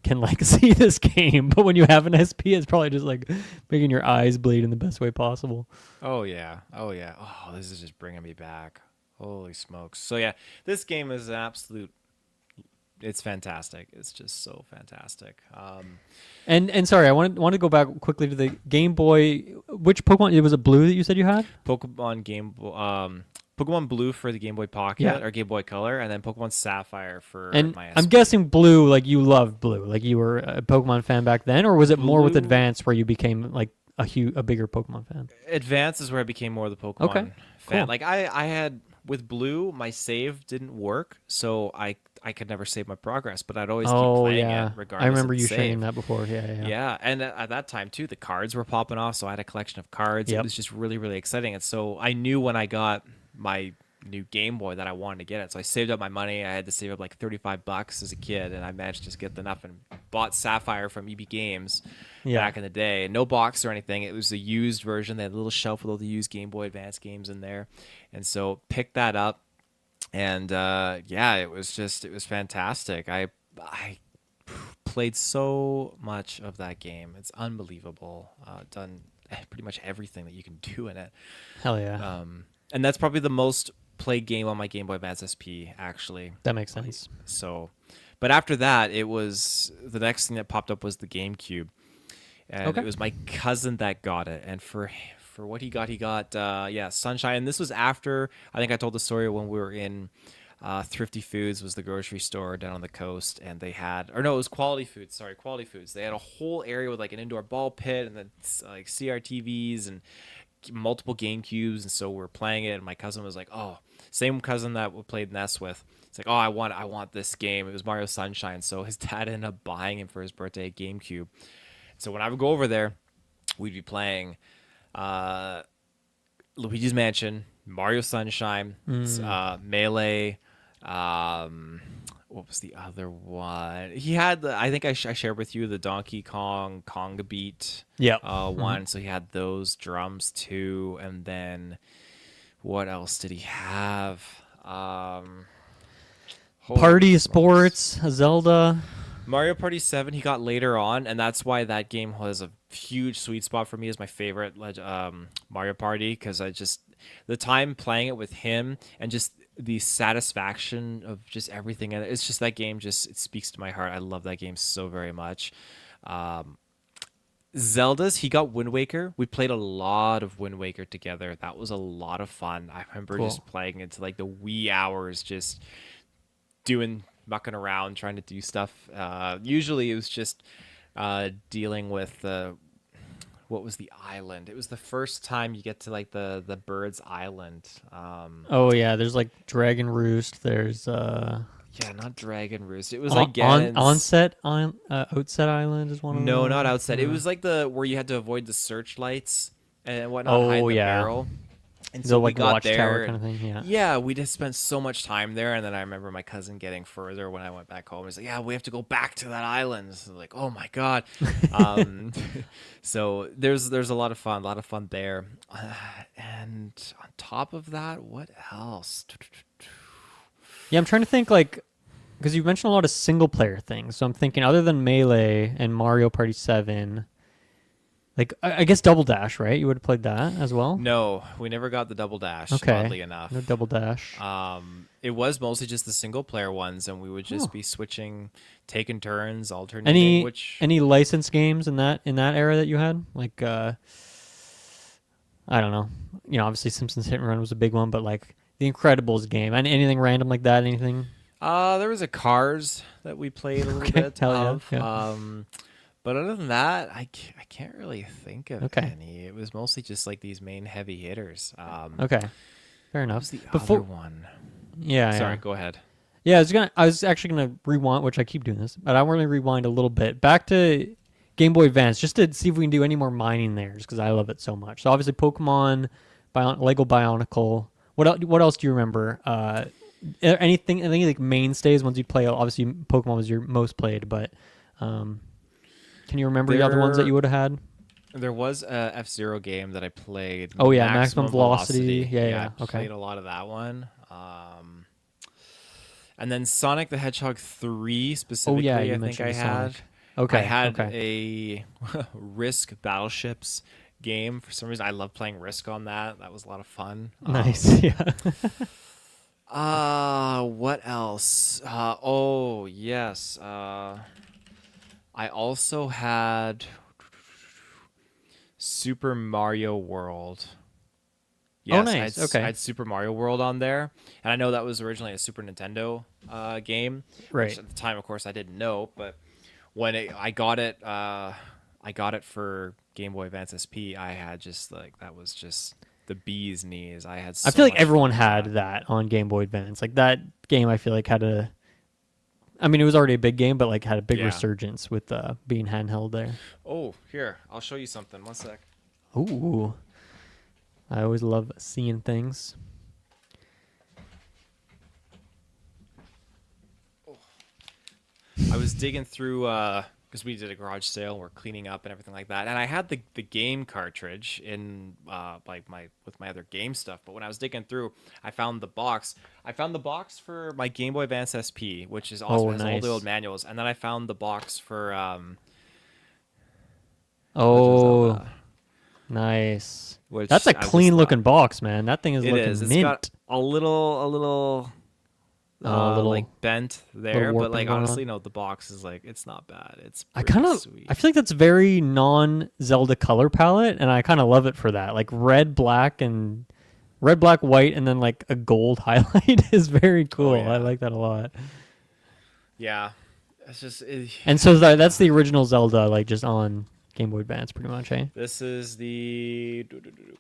can like see this game. But when you have an SP, it's probably just like making your eyes bleed in the best way possible. Oh yeah. Oh, this is just bringing me back. Holy smokes. So yeah, this game is an absolute. It's fantastic. It's just so fantastic. And sorry, I wanted to go back quickly to the Game Boy. Which Pokemon? It was a blue that you said you had? Pokemon Blue for the Game Boy Pocket Yeah. or Game Boy Color, and then Pokemon Sapphire for And my I'm SP. guessing blue, like you loved blue, like you were a Pokemon fan back then, or was it more with Blue- Advance where you became like a bigger Pokemon fan? Advance is where I became more of the Pokemon Okay, fan. cool. Like I had with Blue, my save didn't work, so I could never save my progress, but I'd always keep playing it regardless. I remember of the you save. saying that before. Yeah. Yeah, and at that time too, the cards were popping off, so I had a collection of cards. It Yep. was just really, really exciting, and so I knew when I got my new Game Boy that I wanted to get it. So I saved up my money. I had to save up like $35 as a kid, and I managed to just get enough and bought Sapphire from EB Games Yeah. back in the day. No box or anything. It was a used version. They had a little shelf with all the used Game Boy Advance games in there, and so picked that up. And yeah, it was fantastic. I played so much of that game. It's unbelievable. Done pretty much everything that you can do in it. Hell yeah. And that's probably the most played game on my Game Boy Advance SP, actually. That makes sense. So, but after that, it was the next thing that popped up was the GameCube, and Okay. it was my cousin that got it. And for for what he got Sunshine. And this was after, I think I told the story when we were in Thrifty Foods was the grocery store down on the coast, and they had, or no, it was Quality Foods. Sorry, Quality Foods. They had a whole area with like an indoor ball pit and then like CRTVs and multiple GameCubes, and so we're playing it. And my cousin was like, "Oh, same cousin that we played NES with." It's like, "Oh, I want this game." It was Mario Sunshine, so his dad ended up buying him for his birthday a GameCube. So when I would go over there, we'd be playing Luigi's Mansion, Mario Sunshine, Melee. What was the other one? He had I think I shared with you the Donkey Kong Conga Beat one. So he had those drums too. And then what else did he have? Party Sports, Zelda. Mario Party 7 he got later on, and that's why that game was a huge sweet spot for me as my favorite Mario Party, because I just, the time playing it with him and just the satisfaction of just everything, and it's just that game just, it speaks to my heart. I love that game so very much. Zelda's, he got Wind Waker. We played a lot of Wind Waker together. That was a lot of fun. I remember just playing into like the wee hours, just mucking around, trying to do stuff. Usually it was just dealing with what was the island? It was the first time you get to like the Bird's Island. Oh yeah, there's like Dragon Roost. There's yeah, not Dragon Roost. It was like Outset Island is one of them. No, not Outset. It was like the where you had to avoid the searchlights and whatnot. Hide in the barrel. And so like we got watchtower there, kind of thing. Yeah. Yeah, we just spent so much time there, and then I remember my cousin getting further when I went back home. He's like, "Yeah, we have to go back to that island." So like, oh my god. So there's a lot of fun there. And on top of that, what else? Yeah, I'm trying to think, like, because you mentioned a lot of single player things. So I'm thinking, other than Melee and Mario Party 7, like, I guess Double Dash, right? You would have played that as well? No, we never got the Double Dash, okay. oddly enough. No Double Dash. It was mostly just the single player ones, and we would just be switching, taking turns, alternating. Any licensed games in that era that you had? Like, I don't know. You know, obviously Simpsons Hit and Run was a big one, but like the Incredibles game. Anything random like that? Anything? There was a Cars that we played a little bit of. Yeah. But other than that, I can't really think of any. It was mostly just like these main heavy hitters. Okay, fair enough. What was the other one? Yeah. Sorry, go ahead. Yeah, I was actually gonna rewind, which I keep doing this, but I want to rewind a little bit back to Game Boy Advance just to see if we can do any more mining there, just because I love it so much. So obviously Pokemon, Lego Bionicle. What else do you remember? Anything like mainstays ones you play? Obviously Pokemon was your most played, but can you remember the other ones that you would have had? There was a F-Zero game that I played. Oh yeah, Maximum Velocity. Yeah. I played a lot of that one. And then Sonic the Hedgehog 3 specifically, I think I had. Sonic. Okay. I had a Risk Battleships game. For some reason, I love playing Risk on that. That was a lot of fun. Nice. Yeah. What else? Oh yes. I also had Super Mario World. Yes, nice. I had Super Mario World on there, and I know that was originally a Super Nintendo game. Right. Which at the time, of course, I didn't know, but when I got it for Game Boy Advance SP. I had just like, that was just the bee's knees. I feel like everyone had that on Game Boy Advance. Like that game, I feel like had it was already a big game, but like had a big resurgence with being handheld there. Oh, here, I'll show you something. One sec. Ooh. I always love seeing things. I was digging through because we did a garage sale, we're cleaning up and everything like that, and I had the game cartridge in with my other game stuff. But when I was digging through, I found the box. I found the box for my Game Boy Advance SP, which is also has all the old manuals, and then I found the box for nice. That's a clean looking box, man. That thing is looking mint. It's got a little little like bent there, but warping like going on. honestly, no, the box is like it's not bad. It's I pretty kind of sweet. I feel like that's very non-Zelda color palette, and I kind of love it for that. Like red, black, white, and then like a gold highlight is very cool. yeah. I like that a lot. Yeah, it's just And so that's the original Zelda, like just on Game Boy Advance, pretty much, eh? this is the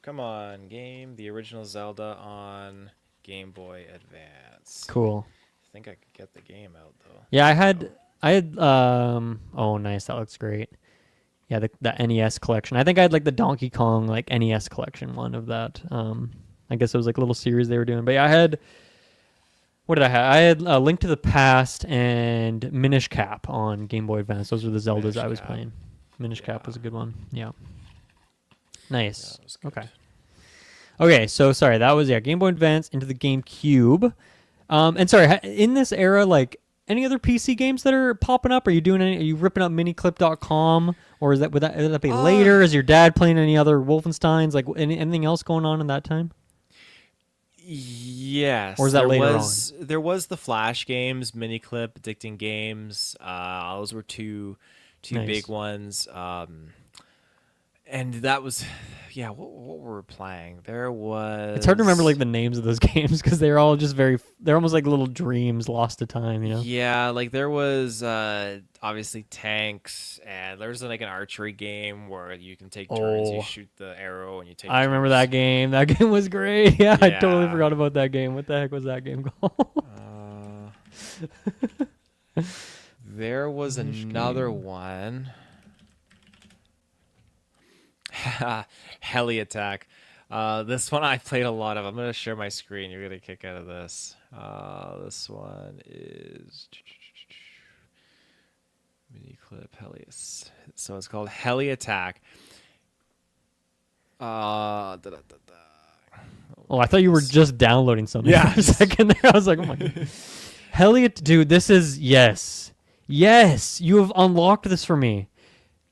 come on game, the original Zelda on Game Boy Advance. Cool. I think I could get the game out though. Yeah, I had oh nice, that looks great. Yeah, the NES collection. I think I had like the Donkey Kong like NES collection one of that. I guess it was like a little series they were doing. But yeah, I had what did I have? I had Link to the Past and Minish Cap on Game Boy Advance. Those were the Zeldas Minish I was Cap. playing. Minish Cap Yeah. was a good one. Yeah. Yeah, Nice. that was good. Okay. Okay, so sorry, that was Game Boy Advance into the GameCube. And sorry, in this era, like any other PC games that are popping up? Are you ripping up miniclip.com, or would that be later? Is your dad playing any other Wolfensteins? Like anything else going on in that time? Yes. Or is that later on? There was the Flash games, Miniclip, Addicting Games. Those were two Nice. big ones. And that was, yeah. What were we playing? There was. It's hard to remember like the names of those games because they're all just they're almost like little dreams lost to time, you know? Yeah, like there was obviously tanks, and there was like an archery game where you can take turns. You Oh. shoot the arrow, and you take. I remember turns. that game. That game was great. Yeah, I totally Yeah. forgot about that game. What the heck was that game called? There was another one. Heli Attack. This one I played a lot of. I'm gonna share my screen. You're gonna kick out of this. This one is mini clip Helios. So it's called Heli Attack. Oh, I thought you were just downloading something Yeah. for a second there. I was like, oh my god. Helliot, dude, this is, yes. Yes, you have unlocked this for me.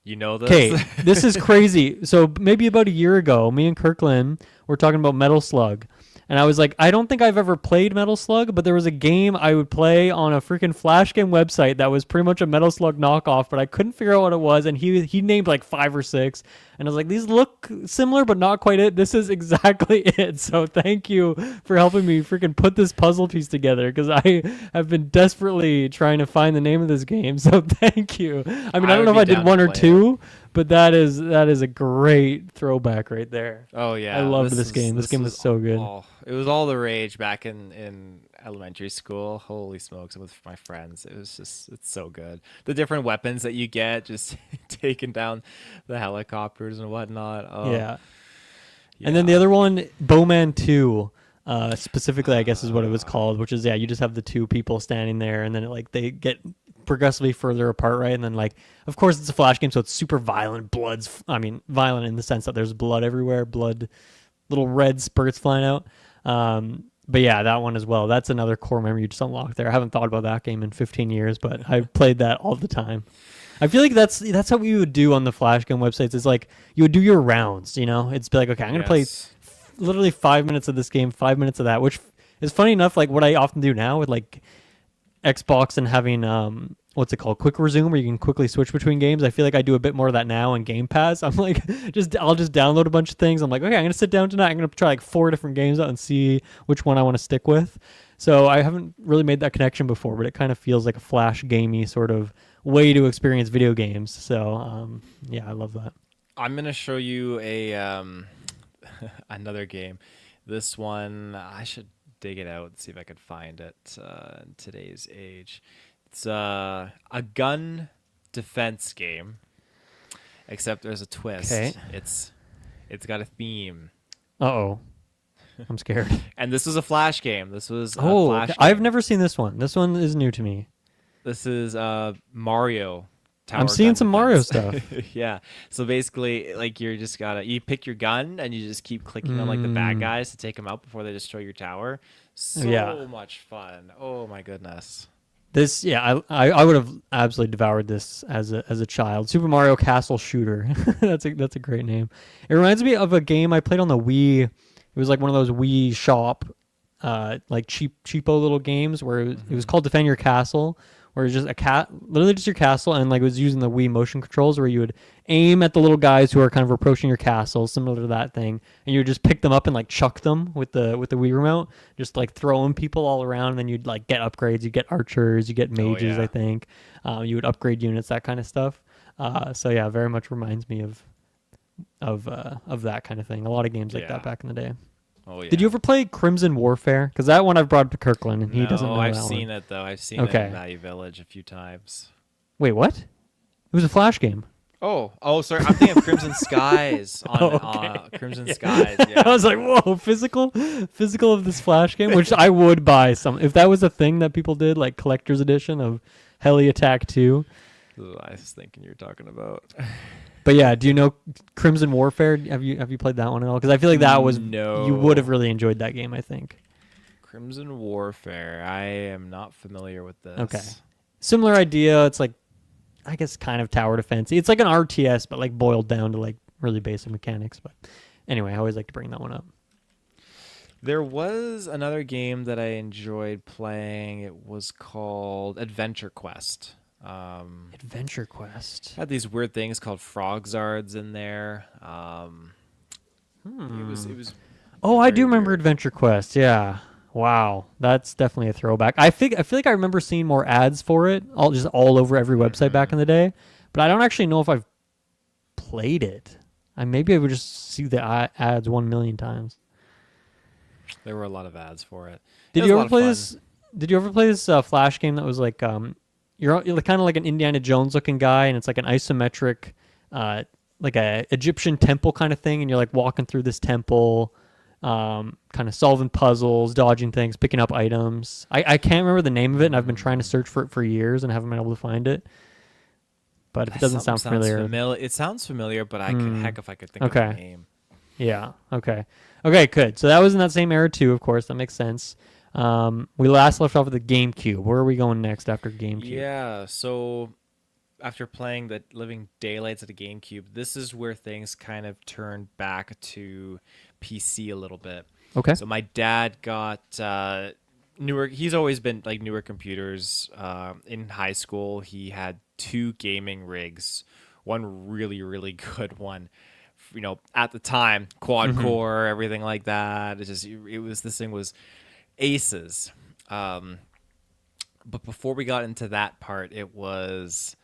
You know this? Okay, this is crazy. So maybe about a year ago, me and Kirkland were talking about Metal Slug. And I was like, I don't think I've ever played Metal Slug, but there was a game I would play on a freaking Flash game website that was pretty much a Metal Slug knockoff, but I couldn't figure out what it was. And he named like 5 or 6. And I was like, these look similar, but not quite it. This is exactly it. So thank you for helping me freaking put this puzzle piece together, because I have been desperately trying to find the name of this game. So thank you. I mean, I don't know if I did 1 or 2, but that is a great throwback right there. Oh yeah, I loved this game. This game was so good. It was all the rage back in elementary school. Holy smokes, with my friends. It's so good. The different weapons that you get, just taking down the helicopters and whatnot. Oh, Yeah. And then the other one, Bowman 2, specifically, I guess is what it was called, which is, you just have the 2 people standing there, and then they get progressively further apart, right? And then, of course, it's a Flash game, so it's super violent. Violent in the sense that there's blood everywhere, little red spurts flying out. But yeah, that one as well. That's another core memory you just unlocked there. I haven't thought about that game in 15 years, but I played that all the time. I feel like that's how we would do on the Flash game websites. It's like you would do your rounds, It's be like, okay, I'm going to play literally 5 minutes of this game, 5 minutes of that, which is funny enough, like what I often do now with like Xbox and having what's it called, quick resume, where you can quickly switch between games. I feel like I do a bit more of that now in Game Pass. I'm like, I'll just download a bunch of things. I'm like, okay, I'm gonna sit down tonight. I'm gonna try like 4 different games out and see which one I want to stick with. So I haven't really made that connection before, but it kind of feels like a Flash gamey sort of way to experience video games. So yeah, I love that. I'm gonna show you a another game. This one, I should dig it out and see if I could find it in today's age. It's a gun defense game, except there's a twist. Okay. It's got a theme. Uh-oh. I'm scared. And this was a Flash game. This was a Oh, Flash okay. game. I've never seen this one. This one is new to me. This is Mario. Tower I'm seeing gun some Mario defense. stuff. Yeah. So basically, like, you're just you pick your gun and you just keep clicking on like the bad guys to take them out before they destroy your tower. So much fun. Oh my goodness. This, I would have absolutely devoured this as a child. Super Mario Castle Shooter. That's a great name. It reminds me of a game I played on the Wii. It was like one of those Wii Shop like cheapo little games where it was called Defend Your Castle, where it's just literally just your castle, and like it was using the Wii motion controls where you would aim at the little guys who are kind of approaching your castle, similar to that thing, and you would just pick them up and like chuck them with the Wii remote, just like throwing people all around, and then you'd like get upgrades, you get archers, you get mages, yeah. I think, you would upgrade units, that kind of stuff. So yeah, very much reminds me of that kind of thing. A lot of games like Yeah. that back in the day. Oh yeah. Did you ever play Crimson Warfare? Because that one I've brought up to Kirkland, and he doesn't know I've that seen one. it though. I've seen it Okay. in Value Village a few times. Wait, what? It was a Flash game. Oh, sorry. I'm thinking of Crimson Skies on okay. Crimson Skies. Yeah. I was like, whoa, physical of this Flash game, which I would buy some if that was a thing that people did, like collector's edition of Heli Attack 2. I was thinking you're talking about. But yeah, do you know Crimson Warfare? Have you played that one at all? Because I feel like that was No. you would have really enjoyed that game, I think. Crimson Warfare. I am not familiar with this. Okay. Similar idea. It's like, I guess, kind of tower defense. It's like an RTS, but like boiled down to like really basic mechanics. But anyway, I always like to bring that one up. There was another game that I enjoyed playing. It was called Adventure Quest. Adventure Quest. Had these weird things called Frogzards in there. It was. Oh, I do very remember weird. Adventure Quest. Yeah. Wow, that's definitely a throwback. I feel like I remember seeing more ads for it, all over every website back in the day. But I don't actually know if I've played it. Maybe I would just see the ads 1,000,000 times. There were a lot of ads for it. Did It was you a lot ever of play fun. this? Did you ever play this Flash game that was like you're kind of like an Indiana Jones looking guy, and it's like an isometric, like a Egyptian temple kind of thing, and you're like walking through this temple, kind of solving puzzles, dodging things, picking up items. I can't remember the name of it, and I've been trying to search for it for years and haven't been able to find it. But if it doesn't sound familiar, It sounds familiar, but I could heck if I could think of Okay. the name. yeah, okay, good. So that was in that same era too. Of course, that makes sense. We last left off with the GameCube. Where are we going next after GameCube? Yeah, so after playing the Living Daylights at the GameCube, this is where things kind of turned back to PC a little bit. Okay. So my dad got newer. He's always been like newer computers. In high school, he had 2 gaming rigs. One really, really good one. You know, at the time, quad core, everything like that. This thing was aces. But before we got into that part, it was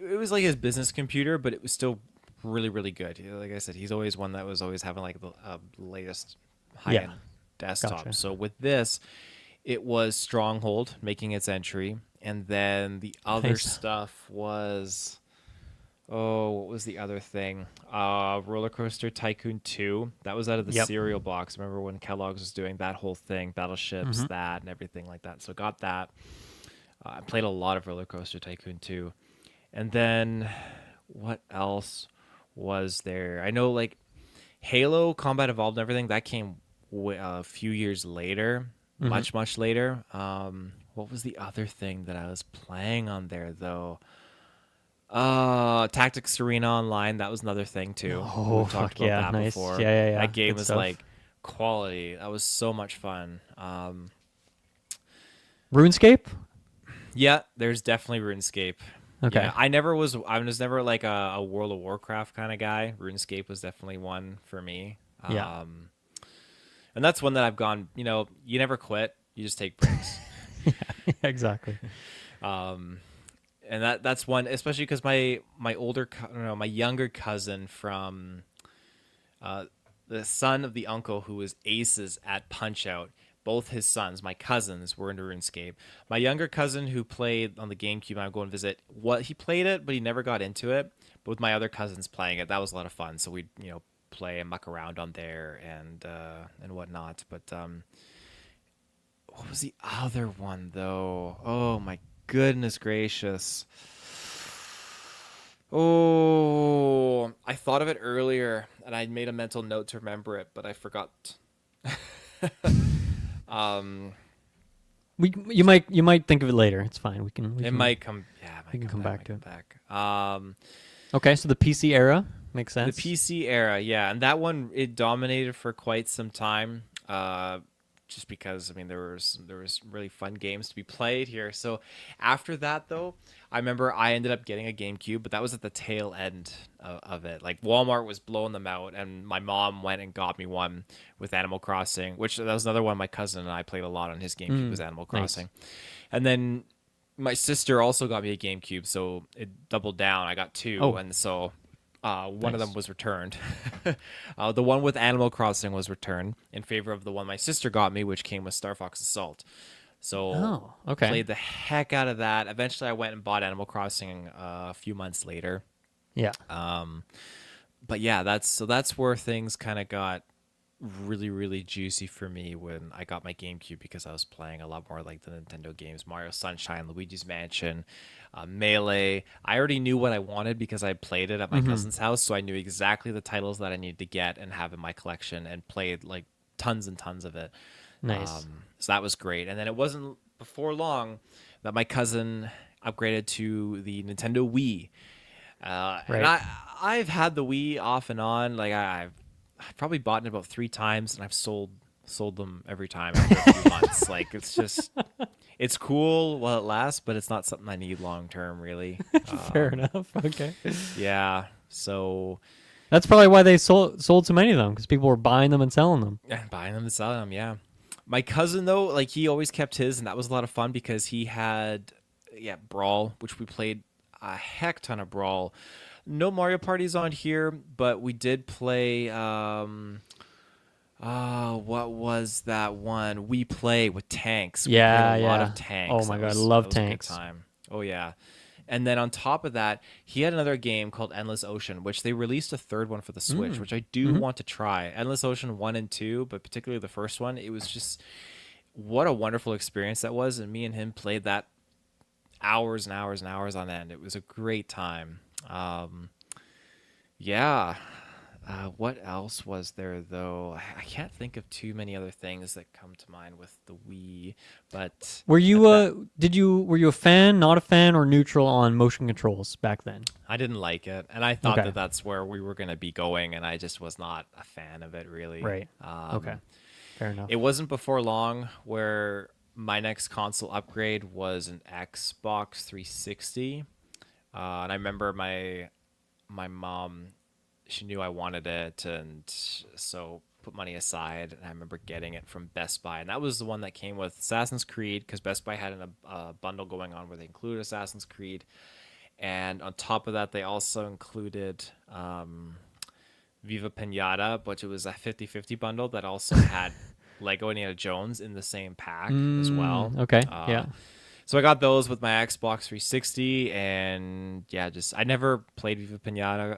like his business computer, but it was still really, really good. Like I said, he's always one that was always having like the latest high-end desktop. Gotcha. So with this, it was Stronghold making its entry, and then the other Nice. stuff was, what was the other thing? Roller Coaster Tycoon 2. That was out of the Yep. cereal box. Remember when Kellogg's was doing that whole thing, battleships, that, and everything like that. So got that. I played a lot of Roller Coaster Tycoon 2. And then what else was there? I know like Halo Combat Evolved and everything that came a few years later, much later. What was the other thing that I was playing on there though? Tactics Arena Online, that was another thing too. Oh, We've talked fuck about yeah, that nice. before. Yeah. That game Good was stuff. like quality. That was so much fun. RuneScape? Yeah, there's definitely RuneScape. Okay. Yeah, I was never like a World of Warcraft kind of guy. RuneScape was definitely one for me. Yeah. And that's one that I've gone, you never quit. You just take breaks. Exactly. And that's one, especially because my younger cousin from the son of the uncle who was aces at Punch Out. Both his sons, my cousins, were into RuneScape. My younger cousin who played on the GameCube, I would go and visit. He played it, but he never got into it. But with my other cousins playing it, that was a lot of fun. So we'd play and muck around on there and whatnot. But what was the other one though? Oh my goodness gracious! Oh, I thought of it earlier, and I made a mental note to remember it, but I forgot. You might think of it later. It's fine. We can Might come. Yeah, it might come back to it. back. Okay, so the PC era makes sense. The PC era, yeah, and that one it dominated for quite some time. just because I mean there was really fun games to be played here. So after that though, I remember I ended up getting a GameCube, but that was at the tail end of it. Like Walmart was blowing them out, and my mom went and got me one with Animal Crossing, which that was another one my cousin and I played a lot on his GameCube was Animal Nice. Crossing, and then my sister also got me a GameCube, so it doubled down. I got two, Oh, and so one of them nice. was returned. The one with Animal Crossing was returned in favor of the one my sister got me, which came with Star Fox Assault. So Oh, okay. played the heck out of that. Eventually, I went and bought Animal Crossing a few months later. Yeah. But yeah, that's where things kind of got really really juicy for me when I got my GameCube because I was playing a lot more like the Nintendo games, Mario Sunshine, Luigi's Mansion, Melee. I already knew what I wanted because I played it at my cousin's house, so I knew exactly the titles that I needed to get and have in my collection, and played like tons and tons of it. Nice. So that was great. And then it wasn't before long that my cousin upgraded to the Nintendo Wii. And Right. I've had the Wii off and on. Like I've probably bought it about 3 times, and I've sold them every time after a few months. Like it's cool while it lasts, but it's not something I need long term, really. Fair enough. Okay. Yeah. So That's probably why they sold so many of them, because people were buying them and selling them. and buying them and selling them, yeah. My cousin though, like he always kept his, and that was a lot of fun because he had Brawl, which we played a heck ton of Brawl. No Mario parties on here, but we did play what was that one? We Play with tanks. We Yeah, played a lot yeah. of tanks. Oh my That God, was, love that was a good tanks. time. Oh yeah. And then on top of that, he had another game called Endless Ocean, which they released a third one for the Switch, which I do want to try. Endless Ocean 1 and 2, but particularly the first one. It was just what a wonderful experience that was, and me and him played that hours and hours and hours on end. It was a great time. Yeah. What else was there though? I can't think of too many other things that come to mind with the Wii, but Were you that were you a fan, not a fan, or neutral on motion controls back then? I didn't like it, and I thought Okay. that that's where we were going to be going, and I just was not a fan of it really. Right. Okay. Fair enough. It wasn't before long where my next console upgrade was an Xbox 360, and I remember my mom, she knew I wanted it, and so put money aside, and I remember getting it from Best Buy, and that was the one that came with Assassin's Creed, because Best Buy had a bundle going on where they included Assassin's Creed, and on top of that they also included Viva Pinata, but it was a 50-50 bundle that also had Lego Indiana Jones in the same pack as well. Okay. Yeah. So I got those with my Xbox 360, and yeah, just I never played Viva Pinata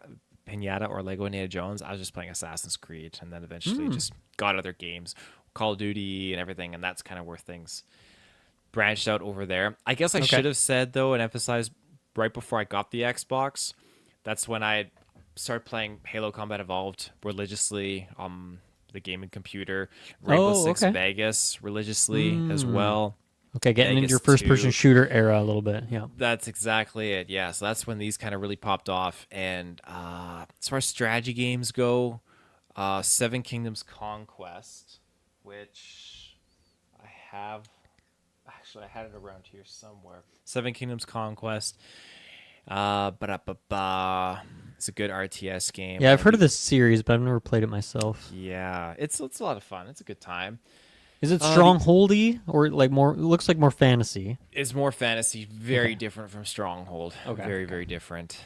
or Lego Indiana Jones. I was just playing Assassin's Creed, and then eventually just got other games, Call of Duty and everything, and that's kind of where things branched out over there. I guess I should have said though and emphasized right before I got the Xbox, that's when I started playing Halo Combat Evolved religiously on the gaming computer, Rainbow Six Vegas religiously as well. Okay, getting into Vegas your first-person 2. shooter era a little bit. Yeah. That's exactly it. Yeah, so that's when these kind of really popped off. And as far as strategy games go, Seven Kingdoms Conquest, which I have, actually I had it around here somewhere. Seven Kingdoms Conquest. It's a good RTS game. Yeah, I've heard of this series, but I've never played it myself. Yeah, it's a lot of fun. It's a good time. Is it Strongholdy or like more? It looks like more fantasy. It's more fantasy, very different from Stronghold. Okay. Very, very different.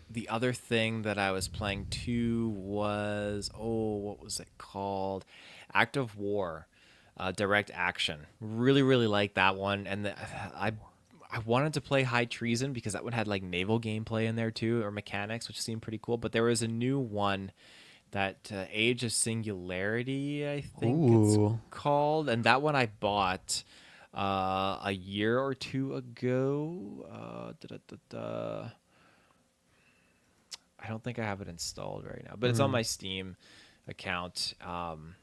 The other thing that I was playing too was, what was it called? Act of War, direct action. Really, really like that one. And I wanted to play High Treason because that one had like naval gameplay in there too, or mechanics, which seemed pretty cool. But there was a new one that Age of Singularity, I think it's called, and that one I bought a year or two ago. I don't think I have it installed right now, but it's on my Steam account. And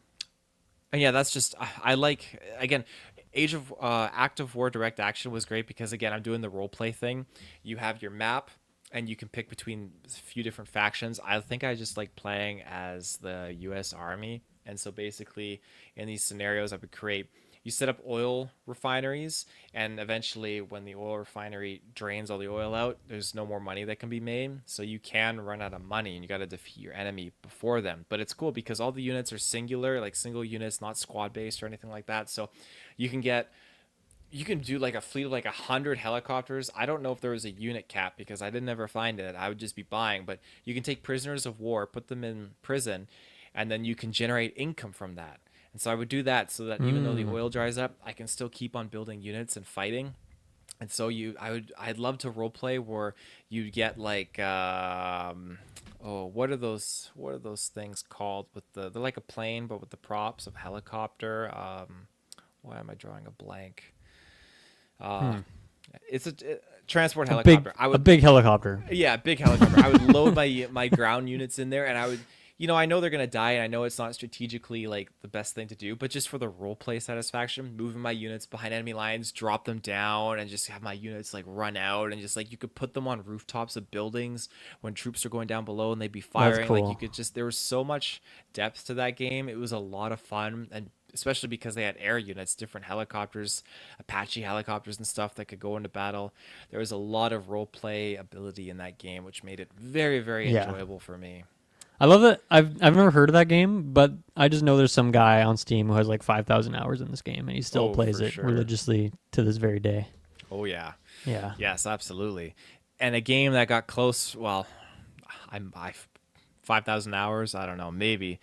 yeah, that's just I like, again, Age of Act of War Direct Action was great because again I'm doing the role play thing. You have your map, and you can pick between a few different factions. I think I just like playing as the U.S. Army And so basically, in these scenarios, I would create. You set up oil refineries, and eventually, when the oil refinery drains all the oil out, there's no more money that can be made. So you can run out of money, and you got to defeat your enemy before them. But it's cool because all the units are singular, like single units, not squad based or anything like that. So you can get you can do like a fleet of like 100 helicopters. I don't know if there was a unit cap because I didn't ever find it. I would just be buying, but you can take prisoners of war, put them in prison, and then you can generate income from that. And so I would do that so that even though the oil dries up, I can still keep on building units and fighting. And so I'd love to role play where you get like what are those things called with they're like a plane but with the props of helicopter. Why am I drawing a blank? It's a transport helicopter. A big helicopter. Yeah, big helicopter. I would load my ground units in there, and I would, I know they're gonna die, and I know it's not strategically like the best thing to do, but just for the role play satisfaction, moving my units behind enemy lines, drop them down, and just have my units like run out, and just like you could put them on rooftops of buildings when troops are going down below, and they'd be firing. That's cool. Like you could just there was so much depth to that game. It was a lot of fun, and especially because they had air units, different helicopters, Apache helicopters and stuff that could go into battle. There was a lot of role play ability in that game, which made it very, very enjoyable for me. I love that. I've never heard of that game, but I just know there's some guy on Steam who has like 5,000 hours in this game, and he still plays it religiously to this very day. Oh yeah, yeah, yes, absolutely. And a game that got close. Well, I 5,000 hours. I don't know, maybe.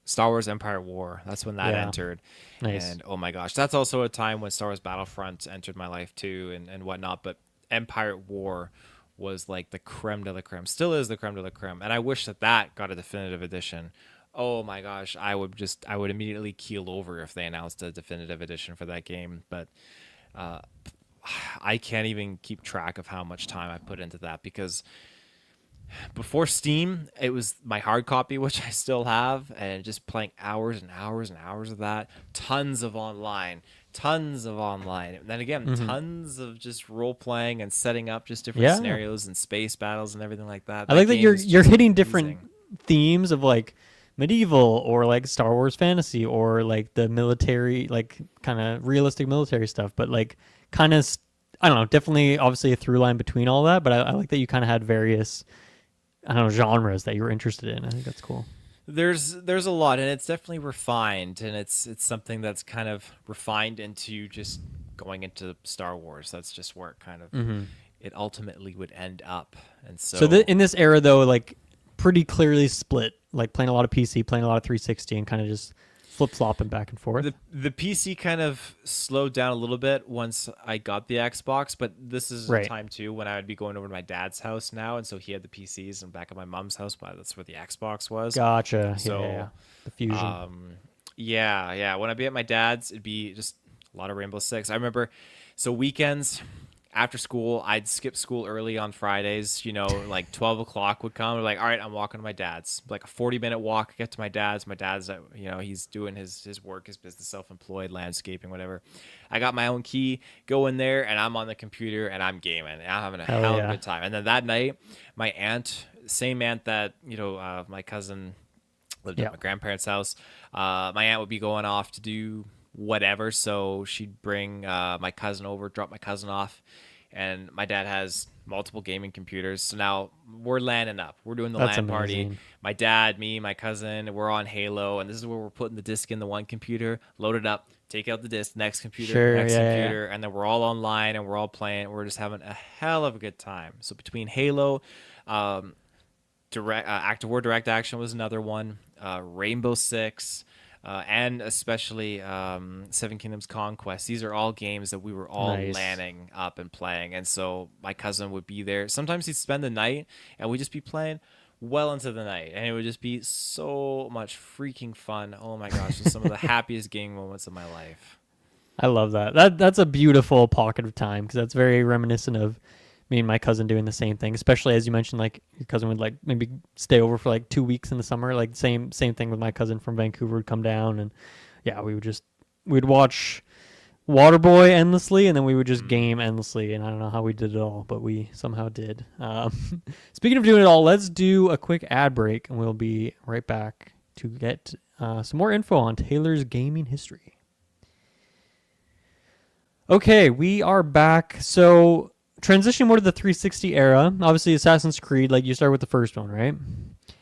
Star Wars Empire War. That's when that entered. Nice. And oh my gosh, that's also a time when Star Wars Battlefront entered my life too, and whatnot. But Empire War was like the creme de la creme. Still is the creme de la creme. And I wish that got a definitive edition. Oh my gosh, I would immediately keel over if they announced a definitive edition for that game. But I can't even keep track of how much time I put into that because before Steam, it was my hard copy, which I still have, and just playing hours and hours and hours of that. Tons of online. And then again, tons of just role playing and setting up just different scenarios and space battles and everything like that. I like that you're hitting different themes of like medieval or like Star Wars fantasy or like the military, like kind of realistic military stuff, but like kind of, I don't know, definitely obviously a through line between all that, but I like that you kind of had various, I don't know, genres that you were interested in. I think that's cool. There's a lot, and it's definitely refined, and it's something that's kind of refined into just going into Star Wars. That's just where it kind of it ultimately would end up. And so in this era though, like pretty clearly split, like playing a lot of PC, playing a lot of 360, and kind of just flip-flopping back and forth. The PC kind of slowed down a little bit once I got the Xbox, but this is a time too when I would be going over to my dad's house now, and so he had the PCs, and back at my mom's house, but that's where the Xbox was. Gotcha. So the Fusion. When I'd be at my dad's, it'd be just a lot of Rainbow Six. I remember, so weekends after school, I'd skip school early on Fridays, like 12 o'clock would come. I'm like, all right, I'm walking to my dad's. Like a 40-minute walk, get to my dad's. My dad's, he's doing his work, his business, self-employed, landscaping, whatever. I got my own key, go in there, and I'm on the computer, and I'm gaming. And I'm having a hell of a good time. And then that night, my aunt, same aunt that, my cousin lived at my grandparents' house, my aunt would be going off to do whatever, so she'd bring my cousin over, drop my cousin off, and my dad has multiple gaming computers, so now we're landing up, we're doing the LAN party. My dad, me, my cousin, we're on Halo, and this is where we're putting the disc in the one computer, load it up, take out the disc, next computer, and then we're all online and we're all playing. We're just having a hell of a good time. So between Halo, Active War Direct Action was another one, Rainbow Six, and especially Seven Kingdoms Conquest. These are all games that we were all landing up and playing. And so my cousin would be there. Sometimes he'd spend the night, and we'd just be playing well into the night. And it would just be so much freaking fun. Oh my gosh, it's some of the happiest gaming moments of my life. I love that. That's a beautiful pocket of time, because that's very reminiscent of me and my cousin doing the same thing, especially as you mentioned, like your cousin would like maybe stay over for like 2 weeks in the summer. Like same thing with my cousin from Vancouver would come down, and we'd watch Waterboy endlessly, and then we would just game endlessly. And I don't know how we did it all, but we somehow did. Speaking of doing it all, let's do a quick ad break, and we'll be right back to get some more info on Taylor's gaming history. Okay, we are back. So, transitioning more to the 360 era, obviously Assassin's Creed, like you start with the first one, right?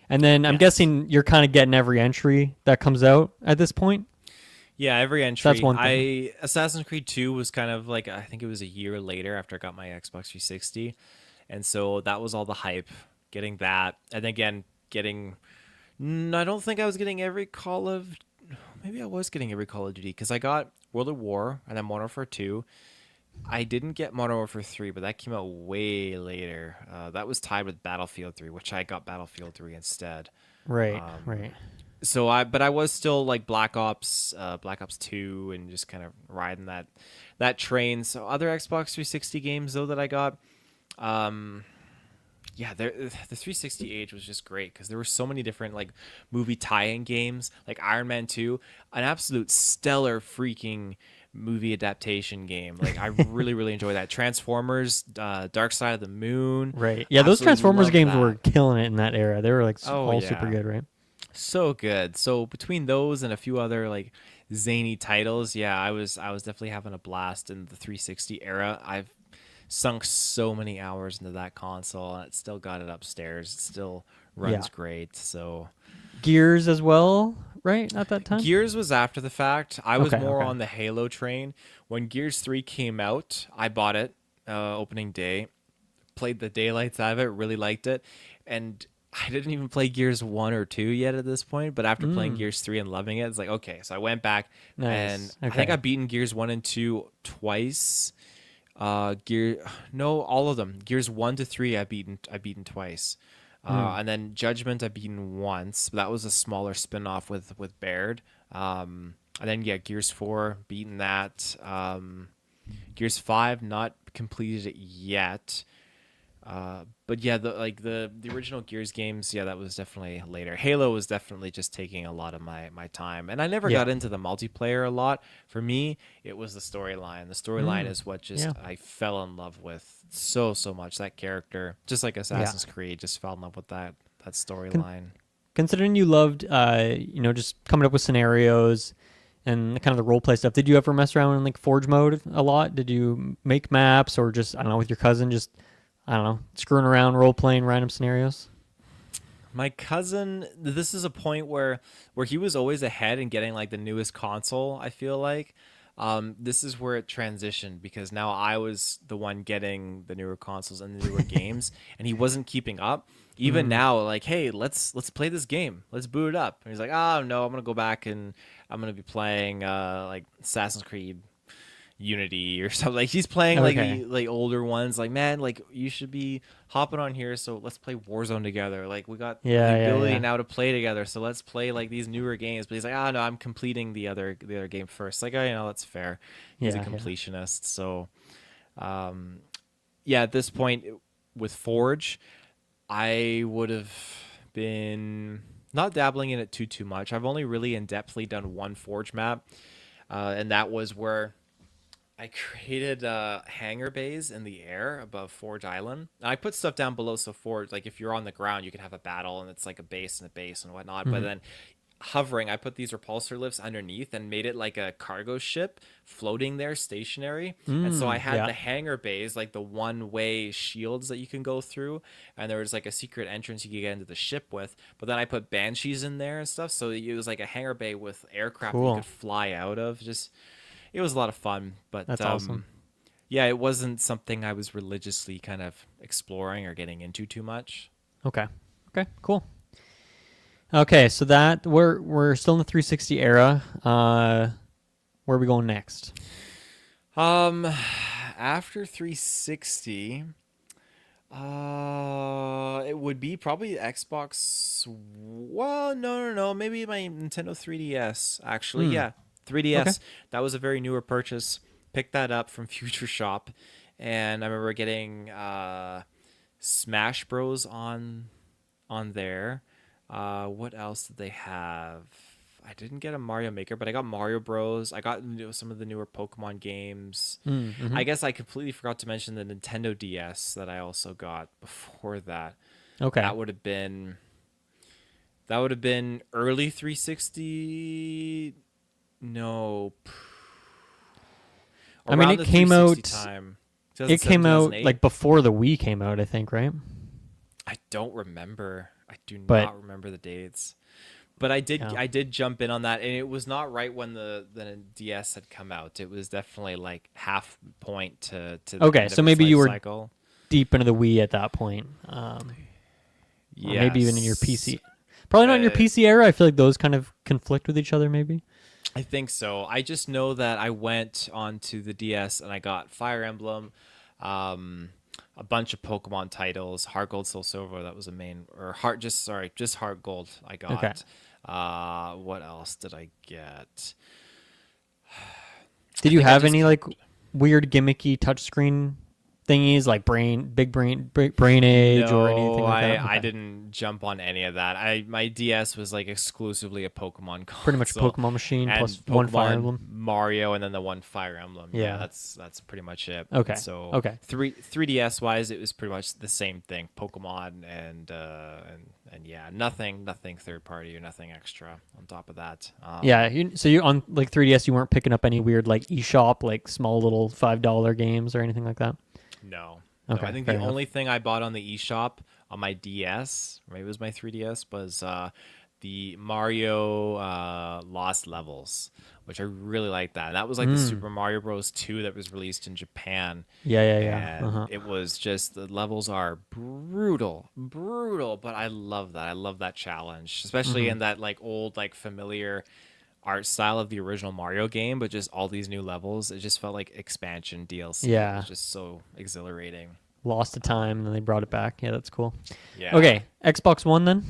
And then I'm guessing you're kind of getting every entry that comes out at this point. Yeah, every entry. That's one thing. Assassin's Creed 2 was kind of like, I think it was a year later after I got my Xbox 360. And so that was all the hype, getting that. And again, I don't think I was getting every maybe I was getting every Call of Duty, because I got World at War and then Modern Warfare 2. I didn't get Modern Warfare 3, but that came out way later. That was tied with Battlefield 3, which I got Battlefield 3 instead. Right, right. So I was still like Black Ops 2, and just kind of riding that train. So other Xbox 360 games though that I got, the 360 age was just great because there were so many different like movie tie-in games, like Iron Man 2, an absolute stellar freaking movie adaptation game. Like I really really enjoy that. Transformers, Dark Side of the Moon. Right. Yeah, those Absolutely Transformers love games that. were killing it in that era. They were like all Yeah. super good, right? So good. So between those and a few other like zany titles, yeah, I was definitely having a blast in the 360 era. I've sunk so many hours into that console, and it still got it upstairs. It still runs great. So Gears as well, right? At that time? Gears was after the fact. I was more okay. on the Halo train. When Gears 3 came out, I bought it opening day, played the daylights out of it, really liked it, and I didn't even play Gears 1 or 2 yet at this point, but after playing Gears 3 and loving it, it's like, okay. So I went back, and I think I've beaten Gears 1 and 2 twice. All of them. Gears 1 to 3 I've beaten twice. And then Judgment I've beaten once. But that was a smaller spin-off with Baird. And then Gears 4, beaten that. Gears 5, not completed it yet. But yeah, the original Gears games, yeah, that was definitely later. Halo was definitely just taking a lot of my time, and I never got into the multiplayer a lot. For me, it was the storyline. The storyline is what I fell in love with so much. That character, just like Assassin's Creed, just fell in love with that storyline. Considering you loved, just coming up with scenarios and kind of the role play stuff, did you ever mess around in like Forge mode a lot? Did you make maps, or just, I don't know, with your cousin, just, I don't know, screwing around, role-playing random scenarios? My cousin, this is a point where he was always ahead in getting like the newest console, I feel like. This is where it transitioned, because now I was the one getting the newer consoles and the newer games, and he wasn't keeping up. Even now, like, hey, let's play this game. Let's boot it up. And he's like, oh, no, I'm going to go back and I'm going to be playing like Assassin's Creed Unity or something. Like he's playing like the older ones. Like, man, like you should be hopping on here, so let's play Warzone together. Like we got the ability now to play together, so let's play like these newer games. But he's like, no, I'm completing the other game first. Like, that's fair. He's a completionist. So at this point with Forge, I would have been not dabbling in it too much. I've only really in-depthly done one Forge map, and that was where I created hangar bays in the air above Forge Island. And I put stuff down below, so Forge, like if you're on the ground, you can have a battle, and it's like a base and whatnot. But then hovering, I put these repulsor lifts underneath and made it like a cargo ship floating there, stationary. And so I had the hangar bays, like the one-way shields that you can go through, and there was like a secret entrance you could get into the ship with. But then I put banshees in there and stuff, so it was like a hangar bay with aircraft that you could fly out of. It was a lot of fun, but that's awesome. Yeah, it wasn't something I was religiously kind of exploring or getting into too much. Okay, cool. Okay, so that we're still in the 360 era. Where are we going next? After 360, it would be probably Xbox. Well, no, maybe my Nintendo 3DS. Actually, yeah. 3DS. Okay. That was a very newer purchase. Picked that up from Future Shop, and I remember getting Smash Bros on there. What else did they have? I didn't get a Mario Maker, but I got Mario Bros. I got some of the newer Pokemon games. Mm-hmm. I guess I completely forgot to mention the Nintendo DS that I also got before that. Okay. That would have been early 360. No. I mean, Around it the came out. 360 time. It 2007, came out 2008? like before the Wii came out, I think, right? I don't remember. I do But not remember the dates. But I did yeah. I did jump in on that, and it was not right when the DS had come out. It was definitely like half point to the Okay, end so of its maybe life you were cycle. deep into the Wii at that point, or maybe even in your Yes. PC. Probably not in your Uh, PC era. I feel like those kind of conflict with each other, maybe. I think so. I just know that I went onto the DS and I got Fire Emblem, a bunch of Pokemon titles, Heart Gold, Soul Silver. That was a main, or just Heart Gold. I got. Okay. What else did I get? Did I you think I have just any like weird gimmicky touchscreen thingies like brain age or anything No, like that? I Okay. didn't jump on any of that. My DS was like exclusively a Pokemon Pretty much console. Pokemon Machine And plus one Fire Pokemon, Emblem. Mario, and then the one Fire Emblem. Yeah. Yeah, that's pretty much it. Okay. So Okay. 3DS wise, it was pretty much the same thing. Pokemon and yeah, nothing third party or nothing extra on top of that. Yeah. So you on like 3DS, you weren't picking up any weird like eShop, like small little $5 games or anything like that. No. Okay, No, I think fair the enough. only thing I bought on the eShop on my DS, or maybe it was my 3DS, was the Mario Lost Levels, which I really like that. And that was like the Super Mario Bros. 2 that was released in Japan. Yeah. And it was just, the levels are brutal, but I love that. I love that challenge, especially in that like old, like familiar art style of the original Mario game, but just all these new levels. It just felt like expansion DLC. It Yeah. was just so exhilarating. Lost to time and then they brought it back. Yeah, that's cool. Yeah. Okay, Xbox One then.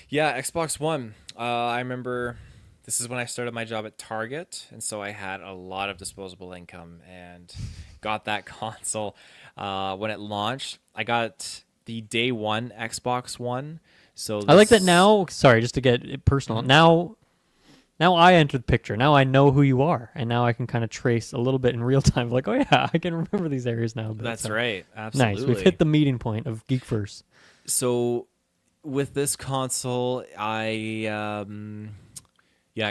Yeah, Xbox One. I remember this is when I started my job at Target, and so I had a lot of disposable income and got that console when it launched. I got the day one Xbox One. So I like that this- now. Sorry, just to get it personal. Now I enter the picture. Now I know who you are, and now I can kind of trace a little bit in real time. Like, oh yeah, I can remember these areas now. But, That's right. Absolutely. Nice. We've hit the meeting point of Geek First. So with this console, I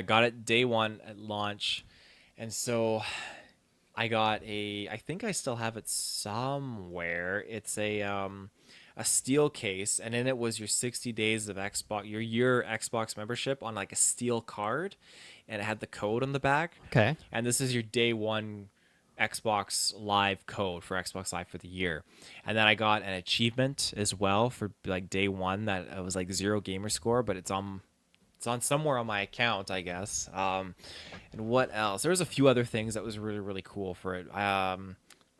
got it day one at launch, and so I got I think I still have it somewhere. It's a steel case, and in it was your 60 days of Xbox, your year Xbox membership on like a steel card, and it had the code on the back. Okay. And this is your day one Xbox Live code for Xbox Live for the year. And then I got an achievement as well for like day one that it was like 0 gamer score, but it's on somewhere on my account, I guess. And what else? There was a few other things that was really, really cool for it. My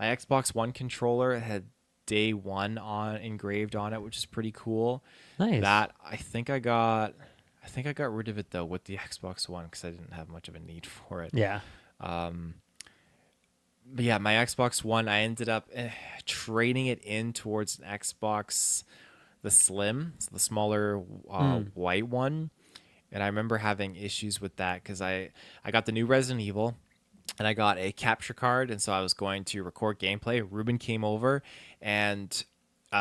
Xbox One controller had day one engraved on it, which is pretty cool. Nice. That I think I got rid of it though with the Xbox One because I didn't have much of a need for it. Yeah. But yeah, my Xbox One, I ended up trading it in towards an Xbox, the Slim, so the smaller white one. And I remember having issues with that because I got the new Resident Evil, and I got a capture card, and so I was going to record gameplay. Ruben came over, and the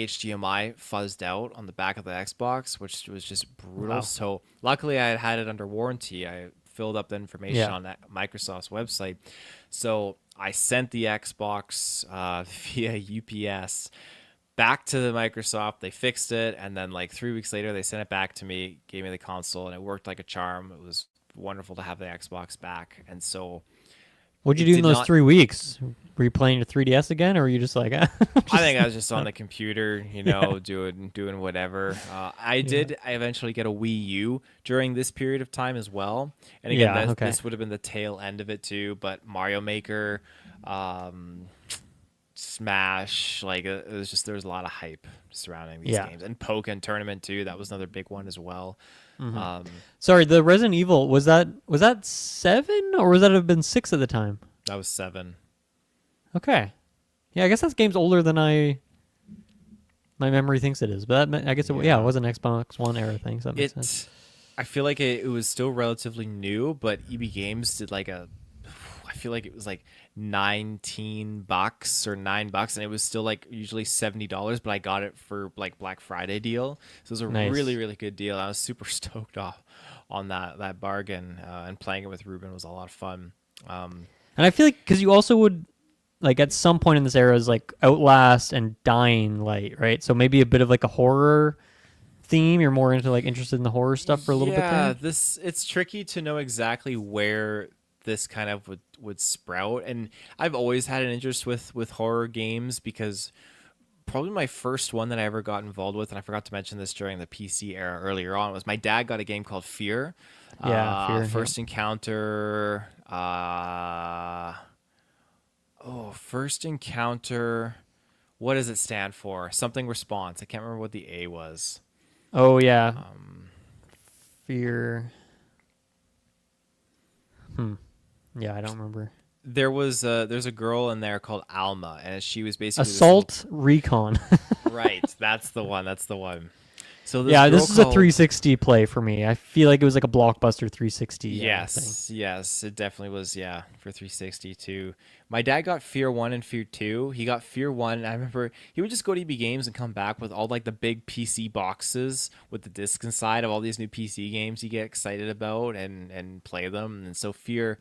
HDMI fuzzed out on the back of the Xbox, which was just brutal. Wow. So luckily, I had it under warranty. I filled up the information on that Microsoft's website. So I sent the Xbox via UPS back to the Microsoft. They fixed it, and then like 3 weeks later, they sent it back to me, gave me the console, and it worked like a charm. It was wonderful to have the Xbox back. And so What'd you it do in did those not- 3 weeks? Were you playing your 3DS again, or were you just like, I think I was just on the computer, doing whatever. I eventually get a Wii U during this period of time as well. And again, Yeah, okay. this would have been the tail end of it too. But Mario Maker, Smash, like it was just, there was a lot of hype surrounding these Yeah. games. And Pokken Tournament too, that was another big one as well. sorry, the Resident Evil, was that 7 or was that have been 6 at the time? That was 7. Okay. Yeah, I guess that game's older than my memory thinks it is. But I guess it was an Xbox One era thing. So that makes sense. I feel like it was still relatively new, but EB Games did like a, I feel like it was like $19 or $9, and it was still like usually $70, but I got it for like Black Friday deal. So it was a really, Nice. really good deal. I was super stoked off on that bargain, and playing it with Ruben was a lot of fun. Um, And I feel like because you also would like at some point in this era is like Outlast and Dying Light, right? So maybe a bit of like a horror theme. You're more into like interested in the horror stuff for a little bit Yeah, there. this it's tricky to know exactly where this kind of would sprout, and I've always had an interest with horror games because probably my first one that I ever got involved with, and I forgot to mention this during the PC era earlier on, was my dad got a game called Fear. Yeah, Fear. Yeah. First Encounter. First Encounter. What does it stand for? Something Response. I can't remember what the A was. Oh yeah, Fear. Hmm. Yeah, I don't remember. There's a girl in there called Alma, and she was basically this little. Assault Recon. Right, that's the one. That's the one. So this Yeah, girl this is a called 360 play for me. I feel like it was like a blockbuster 360 thing. Yes, it definitely was. Yeah, for 360 too. My dad got Fear 1 and Fear 2. He got Fear 1. And I remember he would just go to EB Games and come back with all like the big PC boxes with the discs inside of all these new PC games you get excited about and play them. And so Fear,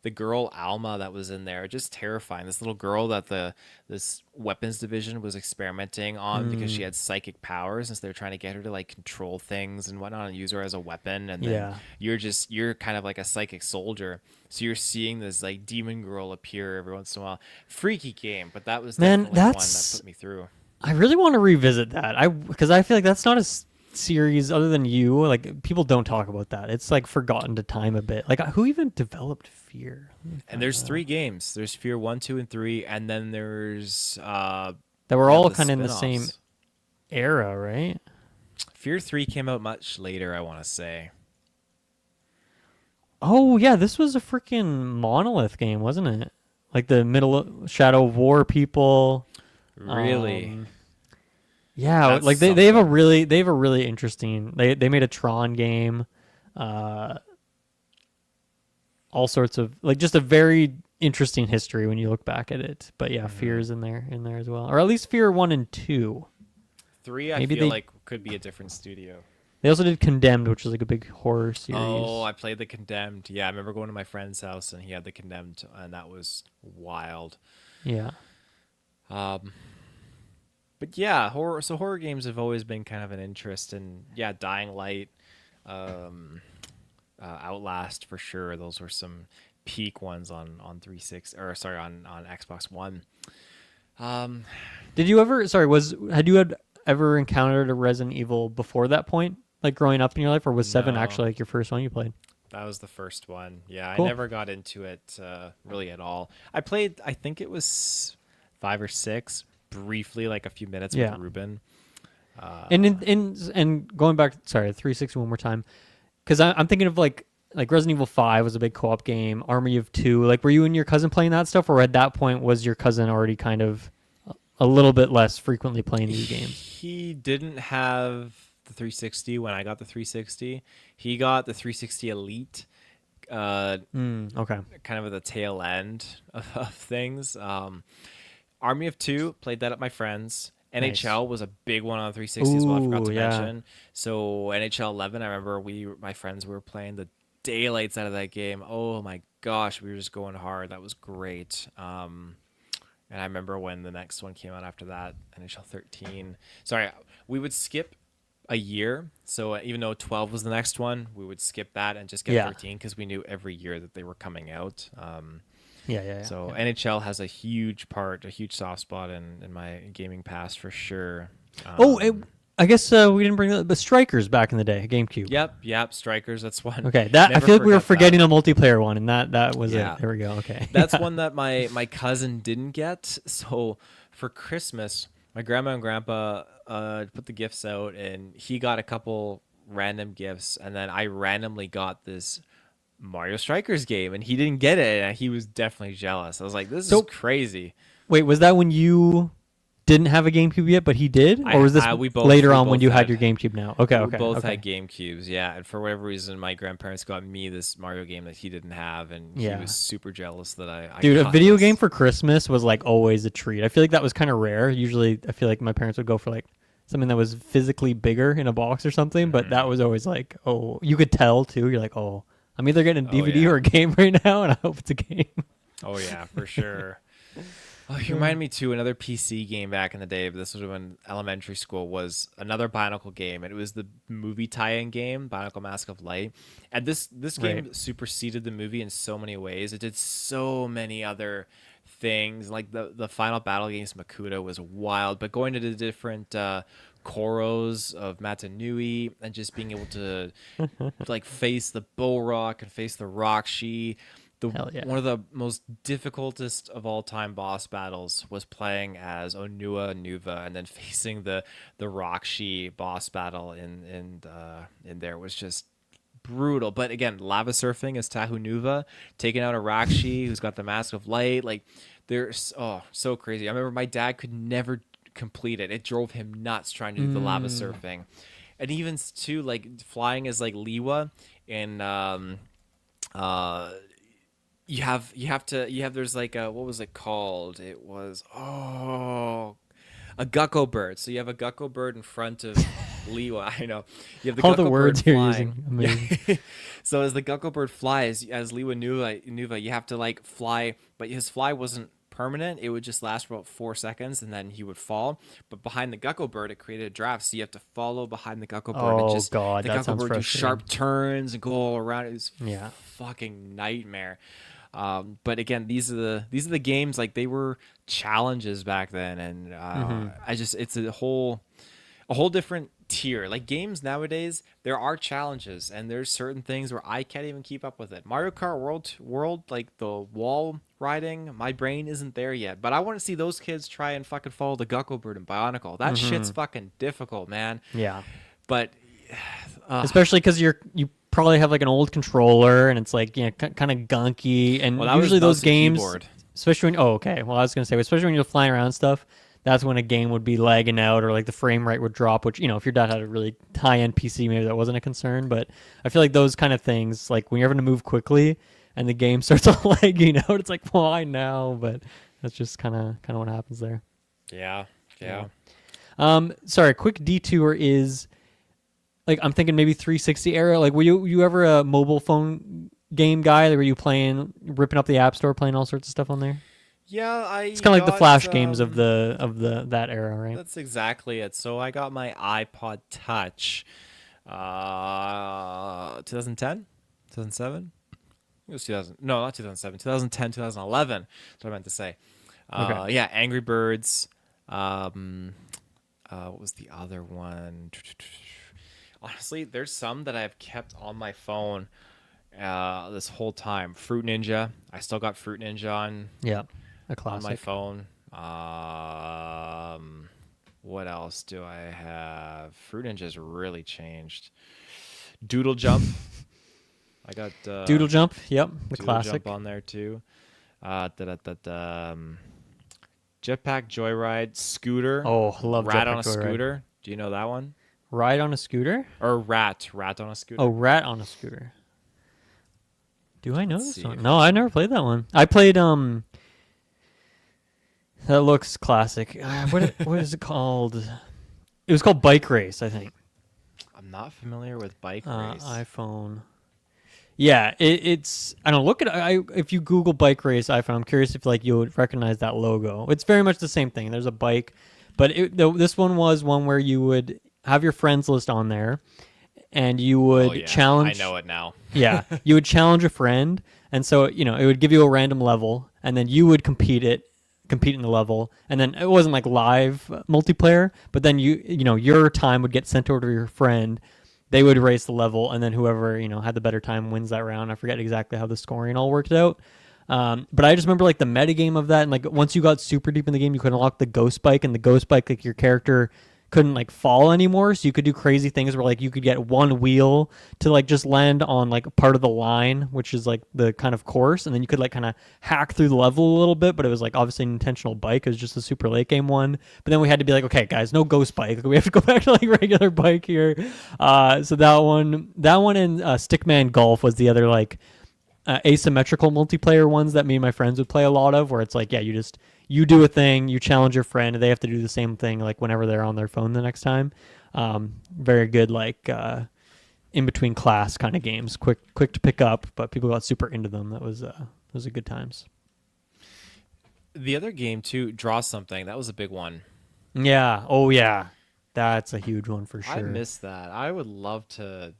the girl Alma that was in there, just terrifying. This little girl that this weapons division was experimenting on because she had psychic powers, and so they're trying to get her to like control things and whatnot and use her as a weapon. And then Yeah. you're kind of like a psychic soldier, so you're seeing this like demon girl appear every once in a while. Freaky game, but that was Man, definitely one that that's put me through. I really want to revisit that. Because I feel like that's not a series other than you. Like people don't talk about that. It's like forgotten to time a bit. Like who even developed Fear? Let me And find there's that three out. games. There's Fear 1, 2, and 3, and then there's That were yeah, all the kind of in the same spin-offs. era, right? Fear 3 came out much later, I want to say. Oh yeah, this was a freaking Monolith game, wasn't it? Like the middle Shadow of War people. Really? Um, yeah, That's like they have a something. really interesting. They made a Tron game. Uh, all sorts of like just a very interesting history when you look back at it. But yeah, Fear Hmm. is in there as well, or at least Fear 1 and 2. 3, I Maybe feel they like could be a different studio. they also did Condemned, which is like a big horror Oh, series. I played the Condemned. Yeah, I remember going to my friend's house and he had the Condemned, and that was wild. Yeah, Um, but yeah, horror. So horror games have always been kind of an interest, and yeah, Dying Light, um, Outlast for sure. Those were some peak ones on 360, or sorry, on Xbox One. Um, did you ever? Sorry, was had you had ever encountered a Resident Evil before that point, like growing up in your life, or was seven no, actually like your first one you played? that was the first one. Yeah, I Cool. never got into it really at all. I played, I think it was 5 or 6 briefly, like a few minutes with Yeah. Ruben. And Uh, and going back, sorry, 360 one more time, because I'm thinking of like Resident Evil 5 was a big co-op game. Army of Two, like were you and your cousin playing that stuff, or at that point was your cousin already kind of a little bit less frequently playing these games? he didn't have the 360 when I got the 360. He got the 360 Elite, uh, Okay. kind of at the tail end of things. Army of Two, played that at my friend's. Nice. NHL was a big one on 360 as well. I forgot Ooh, to yeah. mention. So NHL 11, I remember my friends were playing the daylights out of that game. Oh my gosh, we were just going hard. That was great. And I remember when the next one came out after that, NHL 13. Sorry, we would skip a year. So even though 12 was the next one, we would skip that and just get Yeah. 13 because we knew every year that they were coming out. So Yeah. NHL has a huge part, a huge soft spot in my gaming past for sure. Oh, Um, I guess we didn't bring the Strikers back in the day, GameCube. yep, Strikers. That's one. Okay, that I Never feel like we were forget that. forgetting a multiplayer one, and that was it. Yeah, There we go. Okay. that's one that my cousin didn't get. So for Christmas, my grandma and grandpa put the gifts out, and he got a couple random gifts, and then I randomly got this Mario Strikers game, and he didn't get it, and he was definitely jealous. I was like, "This is So crazy." wait, was that when you didn't have a GameCube yet, but he did, or was this we both, later we on when both you had had your GameCube? Now, okay, we okay, both okay. had GameCubes, yeah. And for whatever reason, my grandparents got me this Mario game that he didn't have, and he Yeah. was super jealous that I Dude, a got video this. game for Christmas was like always a treat. I feel like that was kind of rare. Usually, I feel like my parents would go for like something that was physically bigger in a box or something, but that was always like, oh, you could tell too. You're like, oh, I'm either getting a DVD yeah. or a game right now, and I hope it's a game. Oh yeah, for sure. Oh, you remind me too. Another PC game back in the day, but this was when elementary school, was another Bionicle game, and it was the movie tie-in game, Bionicle Mask of Light. And this game Right. superseded the movie in so many ways. It did so many other things. Like the final battle against Makuta was wild, but going to the different Koros of Matanui and just being able to like face the Bullrock and face the Rockshi. Hell yeah. One of the most difficultest of all time boss battles was playing as Onua Nuva, and then facing the Rockshi boss battle in there was just brutal. But again, lava surfing as Tahu Nuva, taking out a Rockshi who's got the Mask of Light. Like, there's so crazy. I remember my dad could never complete it. It drove him nuts trying to do the lava surfing, and even too like flying as like Liwa in you have there's like a, what was it called? It was a Gucko bird. So you have a Gucko bird in front of Liwa. I know. You have the All Gucko the words bird you're flying. using, amazing. So as the Gucko bird flies, as Liwa Nuva, you have to like fly, but his fly wasn't permanent. It would just last for about 4 seconds and then he would fall. But behind the Gucko bird, it created a draft, so you have to follow behind the Gucko bird and just God, the that Gucko sounds bird do frustrating. sharp turns and go all around. It was Yeah. fucking nightmare. But again, these are the games, like, they were challenges back then, and it's a whole different tier. Like, games nowadays, there are challenges, and there's certain things where I can't even keep up with it. Mario Kart World, like the wall riding, my brain isn't there yet. But I want to see those kids try and fucking follow the Gucko Bird and Bionicle. That shit's fucking difficult, man. Yeah. But Especially because you probably have like an old controller and it's like, yeah, kind of gunky, and well, that was usually those mouse and games, keyboard. especially when well, I was gonna say, especially when you're flying around and stuff, that's when a game would be lagging out or like the frame rate would drop, which, if your dad had a really high-end PC, maybe that wasn't a concern. But I feel like those kind of things, like when you're having to move quickly and the game starts lagging out, it's like, why now? But that's just kind of what happens there. Yeah. Sorry, quick detour is, like, I'm thinking maybe 360 era. Like, were you ever a mobile phone game guy? Were you ripping up the App Store, playing all sorts of stuff on there? Yeah, It's kind of like the Flash games of that era, right? That's exactly it. So I got my iPod Touch, 2010, 2007. It was 2000. No, not 2007. 2010, 2011. That's what I meant to say. Okay. Yeah, Angry Birds. What was the other one? Honestly, there's some that I've kept on my phone this whole time. Fruit Ninja. I still got Fruit Ninja on. Yeah, a On classic. my phone. What else do I have? Fruit Ninja's really changed. Doodle Jump. I got Doodle Jump. Yep, the Doodle classic. Jump on there too. Jetpack Joyride, Scooter. Oh, love Rat on a Jetpack Joyride. Scooter. Do you know that one? Ride on a scooter? Or Rat on a Scooter. Oh, Rat on a Scooter. Do I know Let's this see one? if No, I never played that one. I played that looks classic. What is it called? It was called Bike Race, I think. I'm not familiar with Bike Race. iPhone. Yeah, it's. I don't look at. If you Google Bike Race iPhone, I'm curious if like you would recognize that logo. It's very much the same thing. There's a bike, but this one was one where you would have your friends list on there, and you would challenge. I know it now. Yeah, you would challenge a friend, and so it would give you a random level, and then you would compete in the level, and then it wasn't like live multiplayer, but then your time would get sent over to your friend. They would race the level, and then whoever had the better time wins that round. I forget exactly how the scoring all worked out, but I just remember like the metagame of that, and like once you got super deep in the game, you could unlock the ghost bike, and the ghost bike, like your character couldn't like fall anymore, so you could do crazy things where like you could get one wheel to like just land on like a part of the line, which is like the kind of course, and then you could like kind of hack through the level a little bit, but it was like obviously an intentional bike. It was just a super late game one. But then we had to be like, okay guys, no ghost bike, we have to go back to like regular bike here. So that one and Stickman Golf was the other like asymmetrical multiplayer ones that me and my friends would play a lot of, where it's like, yeah, you do a thing, you challenge your friend, and they have to do the same thing like whenever they're on their phone the next time. Very good like in between class kind of games, quick to pick up, but people got super into them. Those are good times. The other game too, Draw Something, that was a big one. Yeah. Oh yeah, that's a huge one for sure. I miss that. I would love to.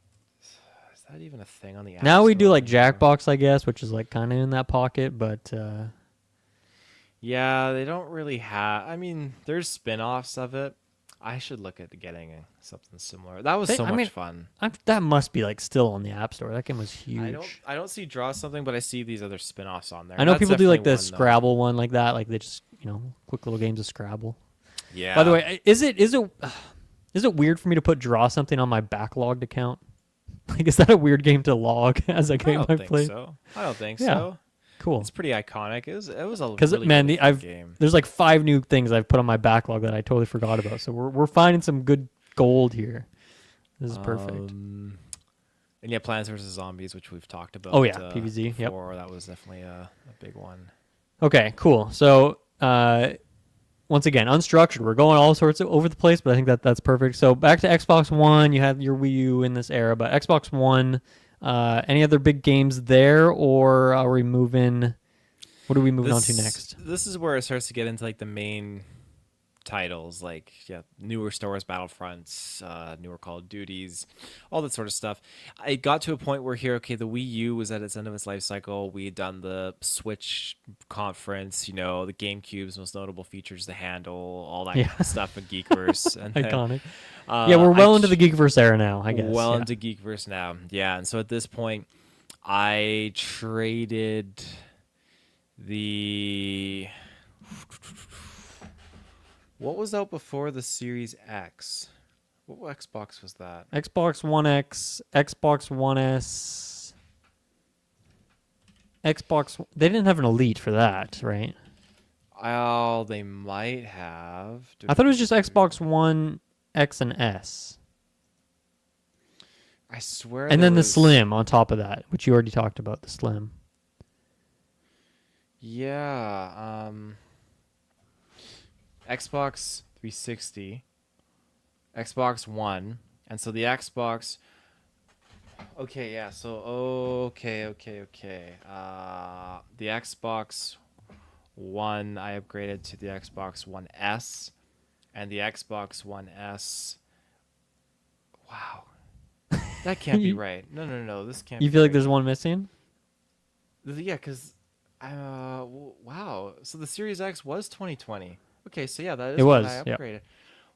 Is that even a thing on the app Now we do store like anymore? Jackbox, I guess, which is like kind of in that pocket, but Yeah, they don't really have. I mean, there's spin-offs of it. I should look at getting something similar. That was so much fun. that must be like still on the App Store. That game was huge. I don't see Draw Something, but I see these other spin-offs on there. I know That's people do like the definitely one, though. Scrabble one like that, like they just quick little games of Scrabble. Yeah. By the way, is it weird for me to put Draw Something on my Backloggd account? Like, is that a weird game to log as a game I play? So. I don't think Yeah. so. Cool. It's pretty iconic. It was a Because really, man, really fun game. there's like 5 new things I've put on my backlog that I totally forgot about. So we're finding some good gold here. This is perfect. And yeah, Plants vs Zombies, which we've talked about. Oh, yeah, PvZ, yep. Before. That was definitely a big one. Okay, cool. So once again, unstructured. We're going all sorts of over the place, but I think that's perfect. So back to Xbox One. You had your Wii U in this era, but Xbox One. Any other big games there, or are we moving? What are we moving on to next? This is where it starts to get into like the main titles, like newer Star Wars Battlefronts, newer Call of Duties, all that sort of stuff. I got to a point where the Wii U was at its end of its life cycle. We had done the Switch conference, the GameCube's most notable features, the handle, all that kind of stuff in Geekverse. And then, Iconic. Yeah, we're well into the Geekverse era now, I guess. Well into Geekverse now, yeah. And so at this point, I traded the... What was out before the Series X? What Xbox was that? Xbox One X, Xbox One S, Xbox... They didn't have an Elite for that, right? Oh, they might have. I thought it was just Xbox One X and S. I swear. And then the Slim on top of that, which you already talked about, the Slim. Yeah. Xbox 360, Xbox One, and so the Xbox. Okay, yeah. So okay. The Xbox One, I upgraded to the Xbox One S, and the Xbox One S. Wow, that can't be right. No. This can't. You feel like there's one missing? Yeah, because. Wow. So the Series X was 2020. Okay, so yeah, that is when I upgraded. Yep.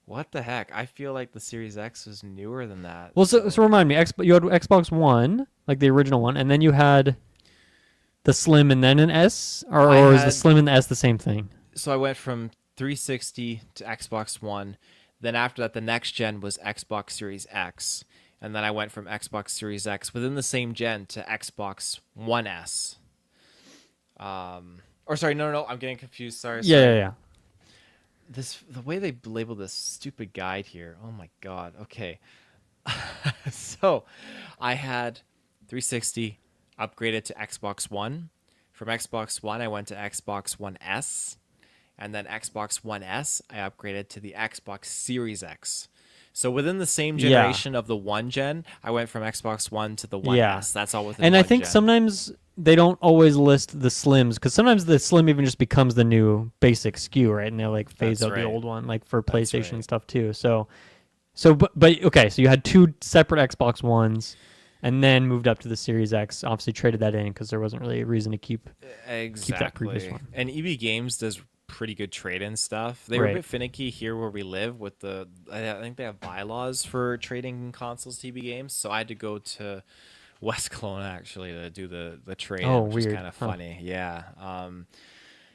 What the heck? I feel like the Series X was newer than that. Well, so remind me, you had Xbox One, like the original one, and then you had the Slim and then an S, or is the Slim and the S the same thing? So I went from 360 to Xbox One. Then after that, the next gen was Xbox Series X. And then I went from Xbox Series X within the same gen to Xbox One S. Or sorry, no, I'm getting confused. Sorry. Yeah. The way they label this stupid guide here. Oh my god. Okay. So, I had 360 upgraded to Xbox One. From Xbox One, I went to Xbox One S, and then Xbox One S, I upgraded to the Xbox Series X. So within the same generation of the one gen, I went from Xbox One to the One S. That's all within. And I think sometimes they don't always list the Slims, because sometimes the Slim even just becomes the new basic SKU, right? And they like phase out the old one, like for PlayStation and stuff too. But okay, so you had 2 separate Xbox Ones, and then moved up to the Series X. Obviously traded that in because there wasn't really a reason to keep that previous one. And EB Games does pretty good trade-in stuff. They were a bit finicky here where we live with I think they have bylaws for trading consoles to EB Games, so I had to go to West Kelowna actually to do the trade, which is kind of funny. Yeah. And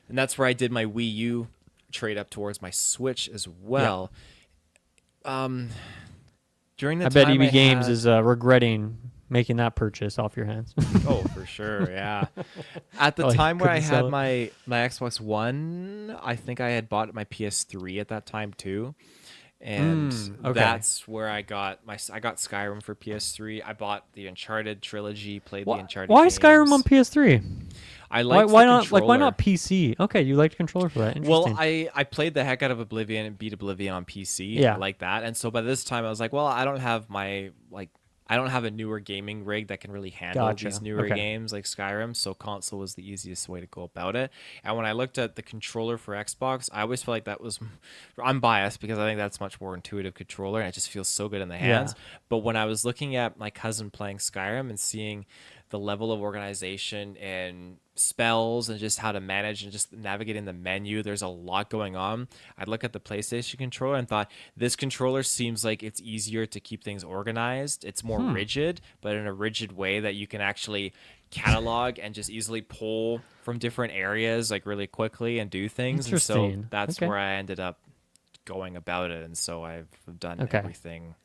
that's where I did my Wii U trade up towards my Switch as well. During the I bet time EB I Games had, is regretting making that purchase off your hands. oh, for sure, yeah. At the Probably time where I couldn't sell had it. my Xbox One, I think I had bought my PS3 at that time too. And Okay. that's where I got Skyrim for PS3. I bought the Uncharted trilogy, played the Why, Uncharted why Skyrim on games. PS3? I Why liked the why not why controller. not PC? Okay, you liked controller for that. Well, Interesting. I played the heck out of Oblivion and beat Oblivion on PC. I Yeah. like that. And so by this time I was like, well, I don't have I don't have a newer gaming rig that can really handle these Gotcha. newer Okay. games like Skyrim, so console was the easiest way to go about it. And when I looked at the controller for Xbox, I always felt like that was I'm biased because I think that's much more intuitive controller and it just feels so good in the Yeah. hands. But when I was looking at my cousin playing Skyrim and seeing the level of organization and spells and just how to manage and just navigating the menu, there's a lot going on. I'd look at the PlayStation controller and thought this controller seems like it's easier to keep things organized. It's more rigid, but in a rigid way that you can actually catalog and just easily pull from different areas like really quickly and do things. And so Interesting. that's Okay. where I ended up going about it. And so I've done Okay. everything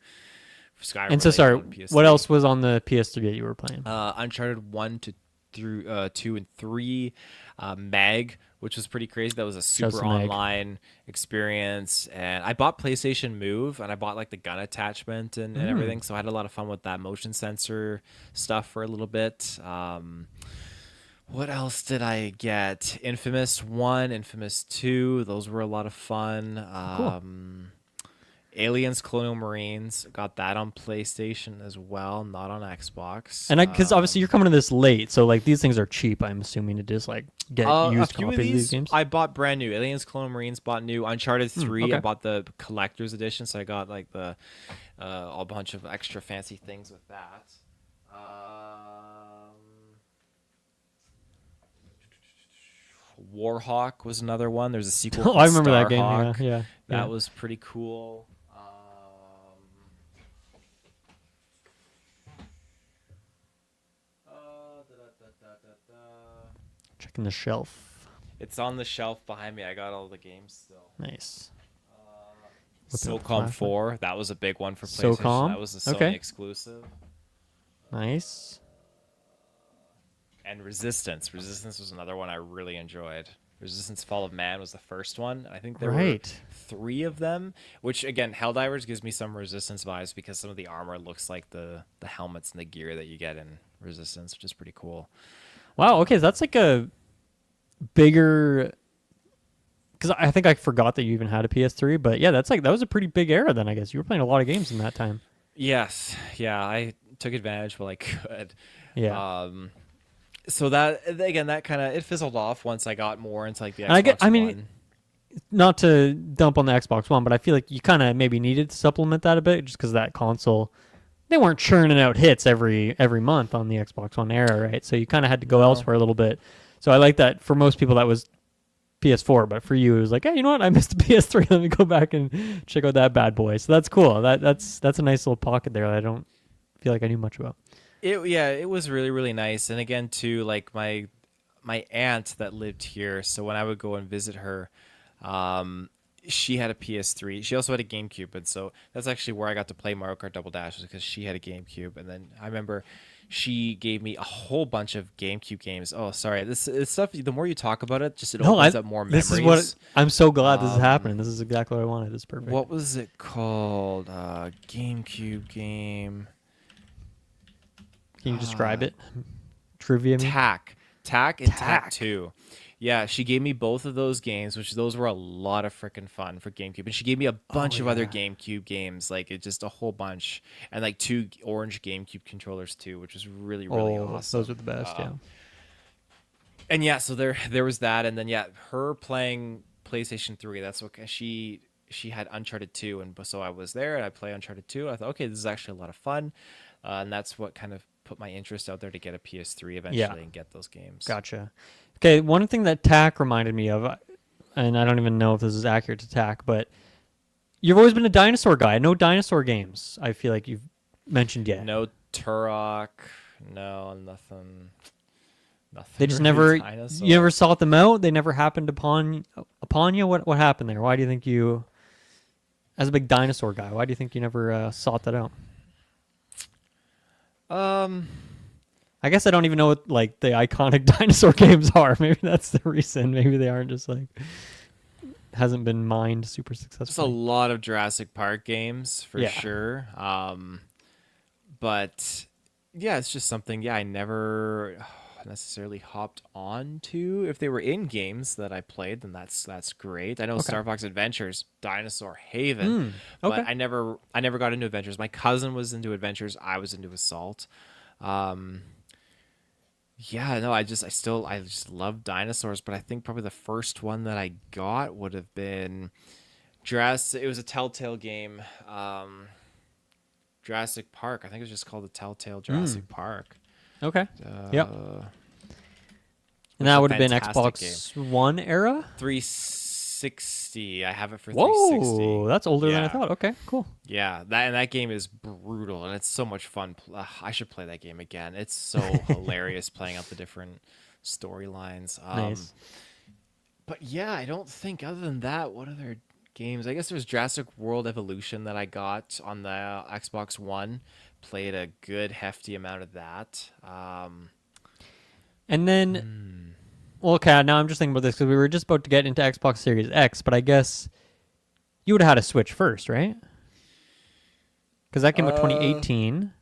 Skyrim And so related sorry, on what PS3. else was on the PS3 that you were playing? Uncharted 1 to through 2 and 3, Meg, which was pretty crazy. That was a Shouts super to Meg. online experience. And I bought PlayStation Move and I bought like the gun attachment and everything. So I had a lot of fun with that motion sensor stuff for a little bit. What else did I get? Infamous 1, Infamous 2. Those were a lot of fun. Cool. Aliens Colonial Marines. Got that on PlayStation as well, not on Xbox. And because obviously you're coming to this late, so like these things are cheap. I'm assuming to just like get A used few copies of of these these games. I bought brand new. Aliens Colonial Marines bought new. Uncharted 3, I okay. bought the collector's edition, so I got like the a bunch of extra fancy things with that. Warhawk was another one. There's a sequel Oh, called I remember that game. Yeah, Starhawk. yeah, yeah. That was pretty cool. Checking the shelf. It's on the shelf behind me. I got all the games still. Nice. Whipping up the SOCOM flashlight. 4, that was a big one for PlayStation. SOCOM? That was a Sony Okay. exclusive. Nice. And Resistance. Resistance was another one I really enjoyed. Resistance Fall of Man was the first one. I think there were Right. 3 of them, which again, Helldivers gives me some Resistance vibes because some of the armor looks like the helmets and the gear that you get in Resistance, which is pretty cool. Wow. Okay, so that's like a bigger. Because I think I forgot that you even had a PS3, but yeah, that was a pretty big era then. I guess you were playing a lot of games in that time. Yes. Yeah, I took advantage while I could. Yeah. So that again, that kind of it fizzled off once I got more into like the And Xbox I mean, One. not to dump on the Xbox One, but I feel like you kind of maybe needed to supplement that a bit just because that console, they weren't churning out hits every month on the Xbox One era, right? So you kind of had to go elsewhere a little bit. So I like that for most people that was PS4, but for you it was like, hey, you know what? I missed the PS3. Let me go back and check out that bad boy. So that's cool. That's a nice little pocket there that I don't feel like I knew much about. It was really really nice, and again too, like my aunt that lived here. So when I would go and visit her, she had a PS3. She also had a GameCube, and so that's actually where I got to play Mario Kart Double Dash, was because she had a GameCube. And then I remember she gave me a whole bunch of GameCube games. Oh, sorry, this stuff. The more you talk about it, just it opens up more memories. This is what I'm so glad this is happening. This is exactly what I wanted. This is perfect. What was it called? GameCube game. Can you describe it? Trivia. Me? Tack and Tack Tack. 2. Yeah, she gave me both of those games, which those were a lot of freaking fun for GameCube. And she gave me a bunch of other GameCube games, like it just a whole bunch, and like 2 orange GameCube controllers too, which was really really awesome. Those are the best. Yeah. And yeah, so there was that, and then yeah, her playing PlayStation 3. That's what she had Uncharted 2, and so I was there and I play Uncharted 2. I thought, okay, this is actually a lot of fun, and that's what kind of put my interest out there to get a PS3 eventually and get those games. Gotcha. Okay, one thing that Tack reminded me of, and I don't even know if this is accurate to Tack, but you've always been a dinosaur guy. No dinosaur games, I feel like you've mentioned yet. No Turok, no nothing. They just really never. dinosaur. You never sought them out. They never happened upon you. What happened there? Why do you think you? As a big dinosaur guy, why do you think you never sought that out? Um, I guess I don't even know what like the iconic dinosaur games are. Maybe that's the reason. Maybe they aren't just like hasn't been mined super there's a successfully. lot of Jurassic Park games for Yeah. sure. But yeah, it's just something. Yeah, I never necessarily hopped on to. If they were in games that I played, then that's great. I know Okay. Star Fox Adventures, Dinosaur Haven, Mm. but Okay. I never got into Adventures. My cousin was into Adventures. I was into Assault. Um, yeah, no, I just love dinosaurs, but I think probably the first one that I got would have been Jurassic. It was a Telltale game. Jurassic Park. I think it was just called the Telltale Mm. Jurassic Park. Okay. Yep. Uh, And which is that a would have been fantastic game. Xbox One era. 360. I have it for Whoa, 360. that's older than I Yeah, thought. Okay, cool. yeah. That game is brutal and it's so much fun. I should play that game again. It's so hilarious playing out the different storylines. Nice. But yeah, I don't think other than that, what other games? I guess there's Jurassic World Evolution that I got on the Xbox One. Played a good hefty amount of that. And then, well, okay, now I'm just thinking about this because we were just about to get into Xbox Series X, but I guess you would have had a Switch first, right? Because that came out Uh, 2018,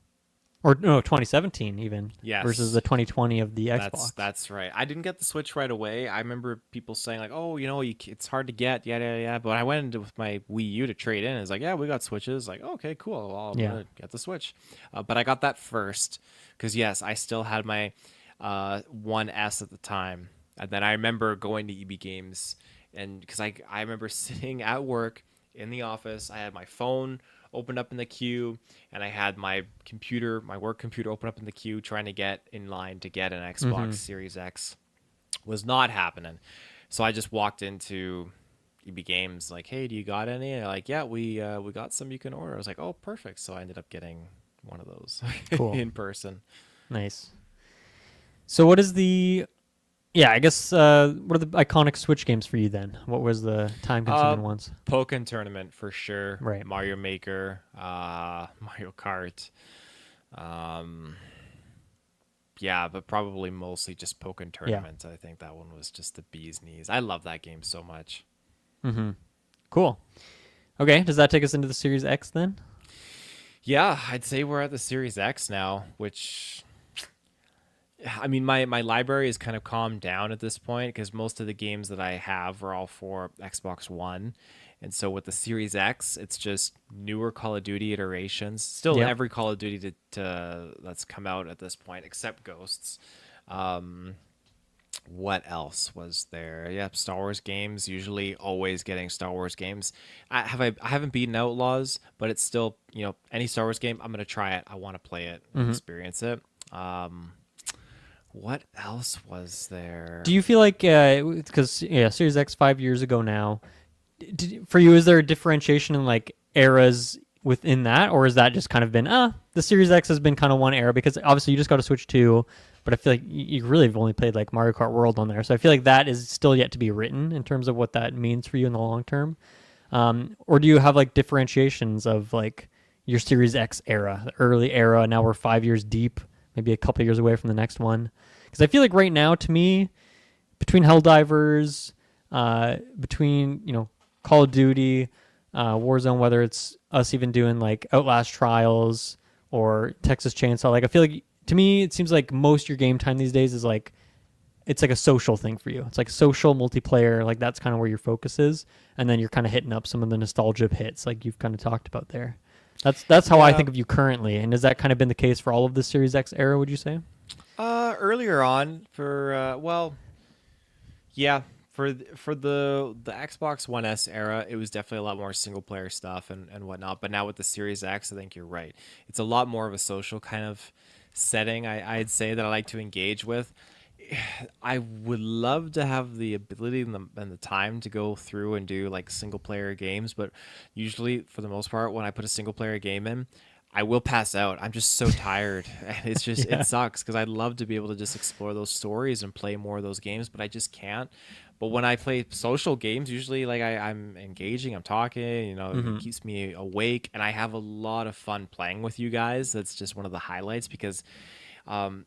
or no, 2017 even. Yes. Versus the 2020 of the That's Xbox. that's right. I didn't get the Switch right away. I remember people saying like, "Oh, it's hard to get." Yeah, yeah, yeah. But I went into with my Wii U to trade in. It's like, "Yeah, we got Switches." Like, oh, "Okay, cool. Well, I'm Yeah. gonna get the Switch." But I got that first because yes, I still had my 1S at the time. And then I remember going to EB Games, and because I remember sitting at work in the office, I had my phone opened up in the queue, and I had my computer, my work computer, open up in the queue, trying to get in line to get an Xbox Series X. Was not happening, so I just walked into EB Games like, "Hey, do you got any?" And they're like, "Yeah, we got some you can order." I was like, "Oh, perfect." So I ended up getting one of those Cool. in person. Nice. So what is the? Yeah, I guess what are the iconic Switch games for you then? What was the time-consuming ones? Pokken Tournament for sure. Right. Mario Maker, Mario Kart. Um, yeah, but probably mostly just Pokken Tournament. I think that one was just the bee's knees. I love that game so much. Mm-hmm. Cool. Okay, does that take us into the Series X then? Yeah, I'd say we're at the Series X now, which I mean, my library is kind of calmed down at this point because most of the games that I have are all for Xbox One. And so with the Series X, it's just newer Call of Duty iterations. Still Yep. every Call of Duty that's come out at this point, except Ghosts. What else was there? Yeah, Star Wars games. Usually, always getting Star Wars games. I haven't beaten Outlaws, but it's still any Star Wars game. I'm gonna try it. I want to play it and experience it. What else was there? Do you feel like because Series X 5 years ago now, for you is there a differentiation in like eras within that, or is that just kind of been the Series X has been kind of one era because obviously you just got a Switch 2, but I feel like you really have only played like Mario Kart World on there, so I feel like that is still yet to be written in terms of what that means for you in the long term, or do you have like differentiations of like your Series X era, the early era? Now we're 5 years deep, maybe a couple years away from the next one. Because I feel like right now, to me, between Helldivers, between Call of Duty, Warzone, whether it's us even doing like Outlast Trials or Texas Chainsaw, like I feel like to me it seems like most of your game time these days is like it's like a social thing for you. It's like social multiplayer, like that's kind of where your focus is, and then you're kind of hitting up some of the nostalgia hits, like you've kind of talked about there. That's how I think of you currently, and has that kind of been the case for all of the Series X era? Would you say? Earlier on yeah, for the Xbox One S era, it was definitely a lot more single player stuff and whatnot. But now with the Series X, I think you're right. It's a lot more of a social kind of setting. I'd say that I like to engage with. I would love to have the ability and the time to go through and do like single player games, but usually for the most part, when I put a single player game in, I will pass out. I'm just so tired. And it's just, Yeah. it sucks because I'd love to be able to just explore those stories and play more of those games, but I just can't. But when I play social games, usually like I'm engaging, I'm talking, it Hmm. keeps me awake, and I have a lot of fun playing with you guys. That's just one of the highlights because um,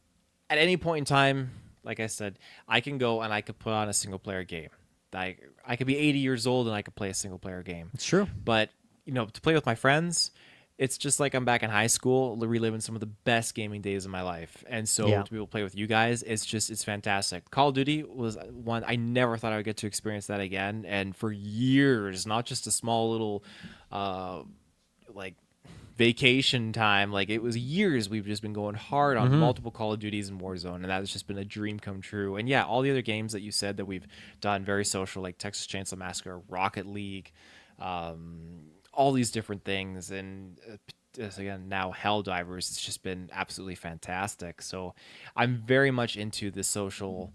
at any point in time, like I said, I can go and I could put on a single player game. I could be 80 years old and I could play a single player game. It's true. But to play with my friends, it's just like I'm back in high school, reliving some of the best gaming days of my life. And so Yeah. to be able to play with you guys, it's fantastic. Call of Duty was one I never thought I would get to experience that again. And for years, not just a small little like vacation time, like it was years we've just been going hard on Hmm. multiple Call of Duties and Warzone, and that has just been a dream come true. And yeah, all the other games that you said that we've done very social, like Texas Chainsaw Massacre, Rocket League, all these different things, and again now Helldivers, it's just been absolutely fantastic. So I'm very much into the social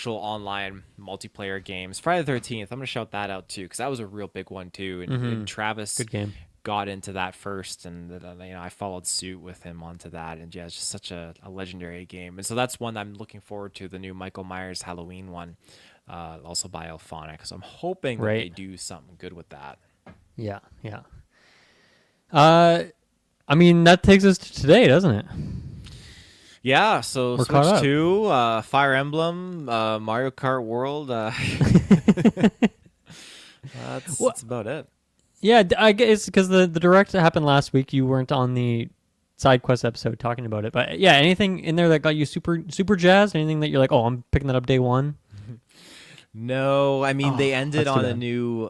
online multiplayer games. Friday the 13th, I'm gonna shout that out too because that was a real big one too, and Travis Good game. got into that first, and I followed suit with him onto that, and yeah, it's just such a legendary game. And so that's one I'm looking forward to, the new Michael Myers Halloween one, also by Alphonic. So I'm hoping that they Right. do something good with that. Yeah. Yeah. I mean, that takes us to today, doesn't it? Yeah, so We're caught Switch up. 2, Fire Emblem, Mario Kart World, that's about it. Yeah, I guess because the direct that happened last week, you weren't on the Sidequest episode talking about it. But yeah, anything in there that got you super jazzed? Anything that you're like, oh, I'm picking that up day one? No, I mean, Oh, they ended that's too on a bad. new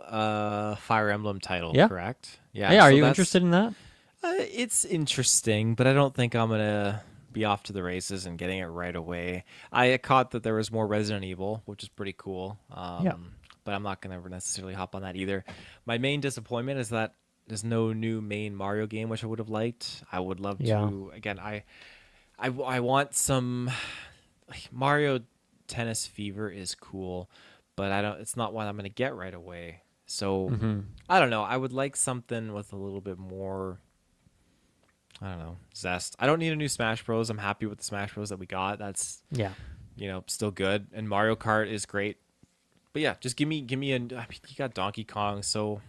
Fire Emblem title, Yeah. correct? Yeah, are so you that's interested in that? It's interesting, but I don't think I'm gonna be off to the races and getting it right away. I caught that there was more Resident Evil, which is pretty cool. Yeah. But I'm not gonna necessarily hop on that either. My main disappointment is that there's no new main Mario game, which I would have liked. I would love Yeah. to. Again, I want some like Mario Tennis Fever is cool, but I don't. It's not one I'm gonna get right away. So Hmm. I don't know. I would like something with a little bit more, I don't know, zest. I don't need a new Smash Bros. I'm happy with the Smash Bros. That we got. That's Yeah. still good. And Mario Kart is great. But yeah, just give me I mean, you got Donkey Kong, so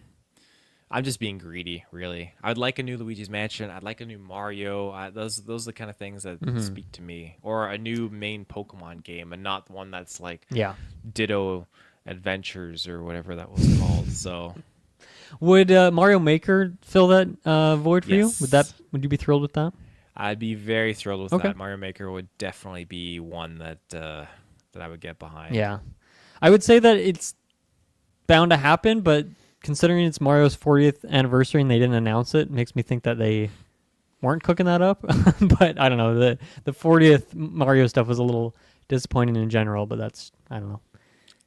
I'm just being greedy, really. I'd like a new Luigi's Mansion. I'd like a new Mario. Those are the kind of things that speak to me. Or a new main Pokemon game, and not one that's like Yeah. Ditto Adventures or whatever that was called. So Would Mario Maker fill that void for you? yes. Would you be thrilled with that? I'd be very thrilled with Okay. that. Mario Maker would definitely be one that I would get behind. Yeah. I would say that it's bound to happen, but considering it's Mario's 40th anniversary and they didn't announce it, makes me think that they weren't cooking that up. But I don't know. The 40th Mario stuff was a little disappointing in general, but that's, I don't know.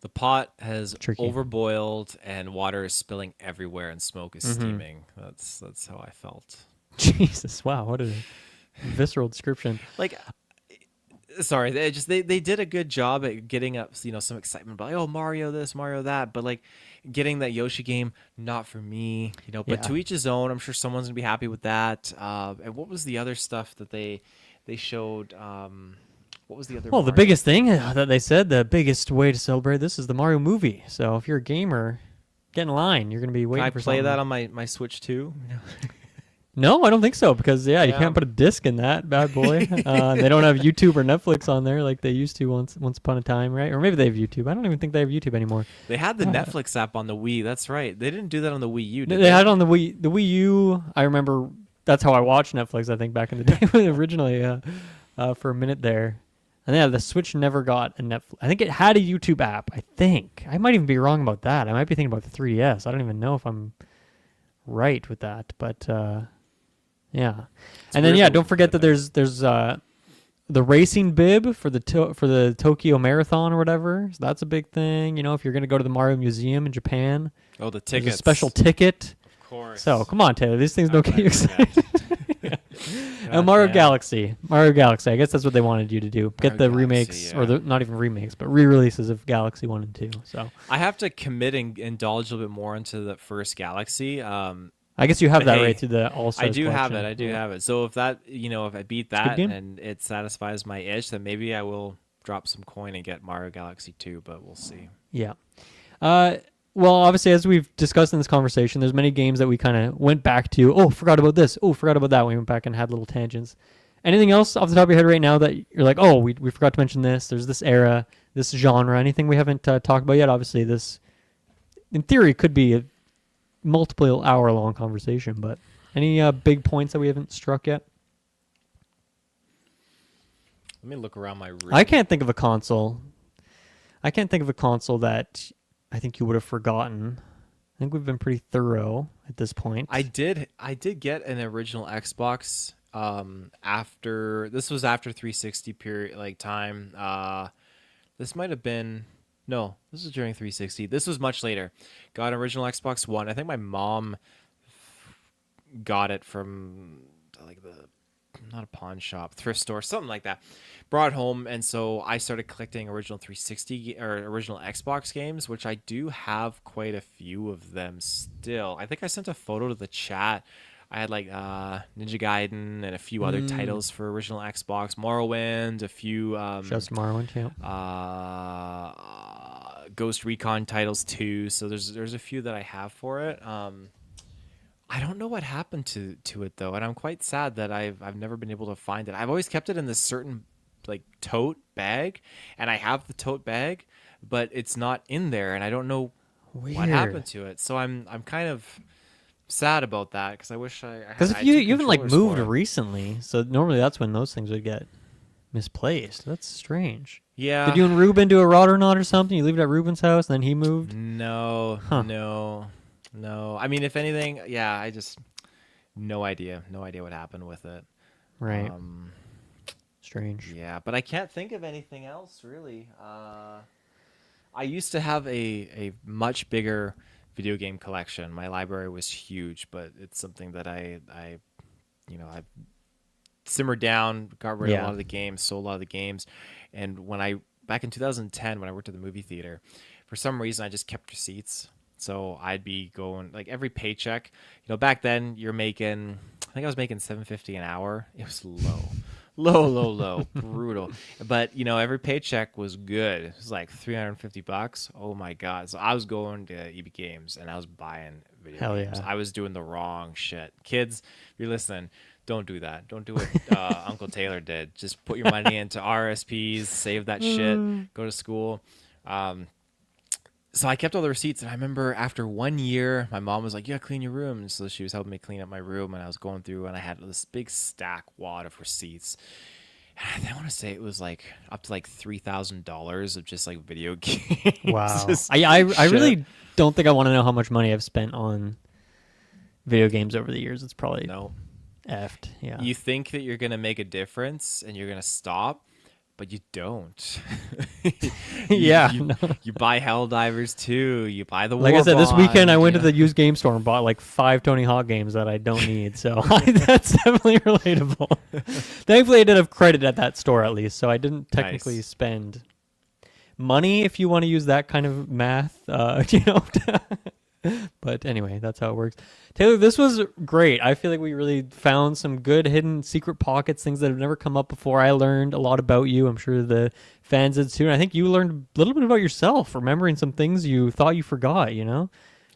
The pot has Tricky. overboiled and water is spilling everywhere and smoke is steaming. That's how I felt. Jesus, wow, what a visceral description. Like, sorry, they did a good job at getting up some excitement about, oh, Mario this, Mario that, but like getting that Yoshi game, not for me. But Yeah. to each his own. I'm sure someone's gonna be happy with that. And what was the other stuff that they showed? What was the other? Well, the Mario? biggest thing that they said, the biggest way to celebrate this is the Mario movie. So if you're a gamer, get in line. You're going to be Can waiting I for play something. that on my Switch too? No, I don't think so because you Yeah. can't put a disc in that bad boy. They don't have YouTube or Netflix on there like they used to once upon a time, right? Or maybe they have YouTube. I don't even think they have YouTube anymore. They had the Netflix app on the Wii. That's right. They didn't do that on the Wii U. Did They had it on the Wii. The Wii U. I remember that's how I watched Netflix. I think back in the day originally for a minute there. And yeah, the Switch never got a Netflix. I think it had a YouTube app. I think I might even be wrong about that. I might be thinking about the 3DS. I don't even know if I'm right with that, but yeah. And then weird yeah, that we don't forget that did there's the racing bib for the Tokyo Marathon or whatever. So that's a big thing. If you're gonna go to the Mario Museum in Japan, Oh, the there's tickets. a special ticket. Of course. So come on, Taylor. These things don't get you excited. God Mario damn. Galaxy. Mario Galaxy. I guess that's what they wanted you to do. Get the Mario remakes, Galaxy, or yeah. not even remakes, but re-releases of Galaxy 1 and 2. So I have to commit and indulge a little bit more into the first Galaxy. I guess you have But that hey, right through the All Stars. I do have it. collection. I do Yeah. have it. So if that, if I beat a good that game. and it satisfies my itch, then maybe I will drop some coin and get Mario Galaxy 2, but we'll see. Yeah. Uh, well, obviously, as we've discussed in this conversation, there's many games that we kind of went back to. Oh, forgot about this. Oh, forgot about that. We went back and had little tangents. Anything else off the top of your head right now that you're like, oh, we forgot to mention this. There's this era, this genre. Anything we haven't talked about yet? Obviously, this, in theory, could be a multiple hour long conversation, but any big points that we haven't struck yet? Let me look around my room. I can't think of a console. That I think you would have forgotten. I think we've been pretty thorough at this point. I did get an original Xbox after 360 period like time. This might have been this was during 360. This was much later. Got an original Xbox One. I think my mom got it from like not a pawn shop, thrift store, something like that. Brought home, and so I started collecting original 360 or original Xbox games, which I do have quite a few of them still. I think I sent a photo to the chat. I had like Ninja Gaiden and a few other titles for original Xbox, Morrowind, a few Just Morrowind, yeah. Ghost Recon titles too. So there's a few that I have for it. I don't know what happened to it though, and I'm quite sad that I've never been able to find it. I've always kept it in this certain like tote bag, and I have the tote bag, but it's not in there, and I don't know what happened to it. So I'm kind of sad about that because I wish I had. Because if you haven't like moved recently, so normally that's when those things would get misplaced. That's strange. Yeah. Did you and Ruben do a rod or not or something? You leave it at Ruben's house, and then he moved? No, no. I mean, if anything, yeah, I just no idea what happened with it. Right. Strange. Yeah, but I can't think of anything else really. I used to have a much bigger video game collection. My library was huge, but it's something that I simmered down, got rid of a lot of the games, sold a lot of the games, and back in 2010 when I worked at the movie theater, for some reason I just kept receipts. So I'd be going like every paycheck, back then I was making $7.50 an hour. It was low, brutal. But every paycheck was good. It was like $350. Oh my god! So I was going to EB Games and I was buying video games. Yeah. I was doing the wrong shit. Kids, if you're listening, don't do that. Don't do what Uncle Taylor did. Just put your money into RSPs, save that shit, go to school. So I kept all the receipts, and I remember after 1 year, my mom was like, "Yeah, clean your room." And so she was helping me clean up my room, and I was going through, and I had this big stack wad of receipts. And I want to say it was like up to like $3,000 of just like video games. Wow. I really don't think I want to know how much money I've spent on video games over the years. It's probably effed. Yeah. You think that you're gonna make a difference and you're gonna stop, but you don't. You buy Helldivers too. You buy the like War I said, this weekend I went to the the used game store and bought like 5 Tony Hawk games that I don't need. So that's definitely relatable. Thankfully, I did have credit at that store at least, so I didn't technically spend money, if you want to use that kind of math. But anyway, that's how it works. Taylor, this was great. I feel like we really found some good hidden secret pockets, things that have never come up before. I learned a lot about you. I'm sure the fans did too. And I think you learned a little bit about yourself, remembering some things you thought you forgot,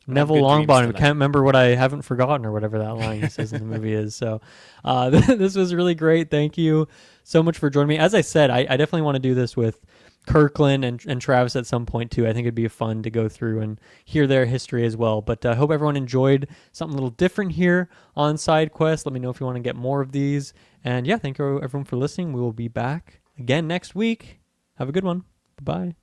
Neville Longbottom, can't remember what I haven't forgotten, or whatever that line he says in the movie is. So this was really great. Thank you so much for joining me. As I said, I definitely want to do this with Kirkland and Travis at some point too. I think it'd be fun to go through and hear their history as well. But I hope everyone enjoyed something a little different here on Sidequest. Let me know if you want to get more of these. And yeah, thank you everyone for listening. We will be back again next week. Have a good one. Bye-bye.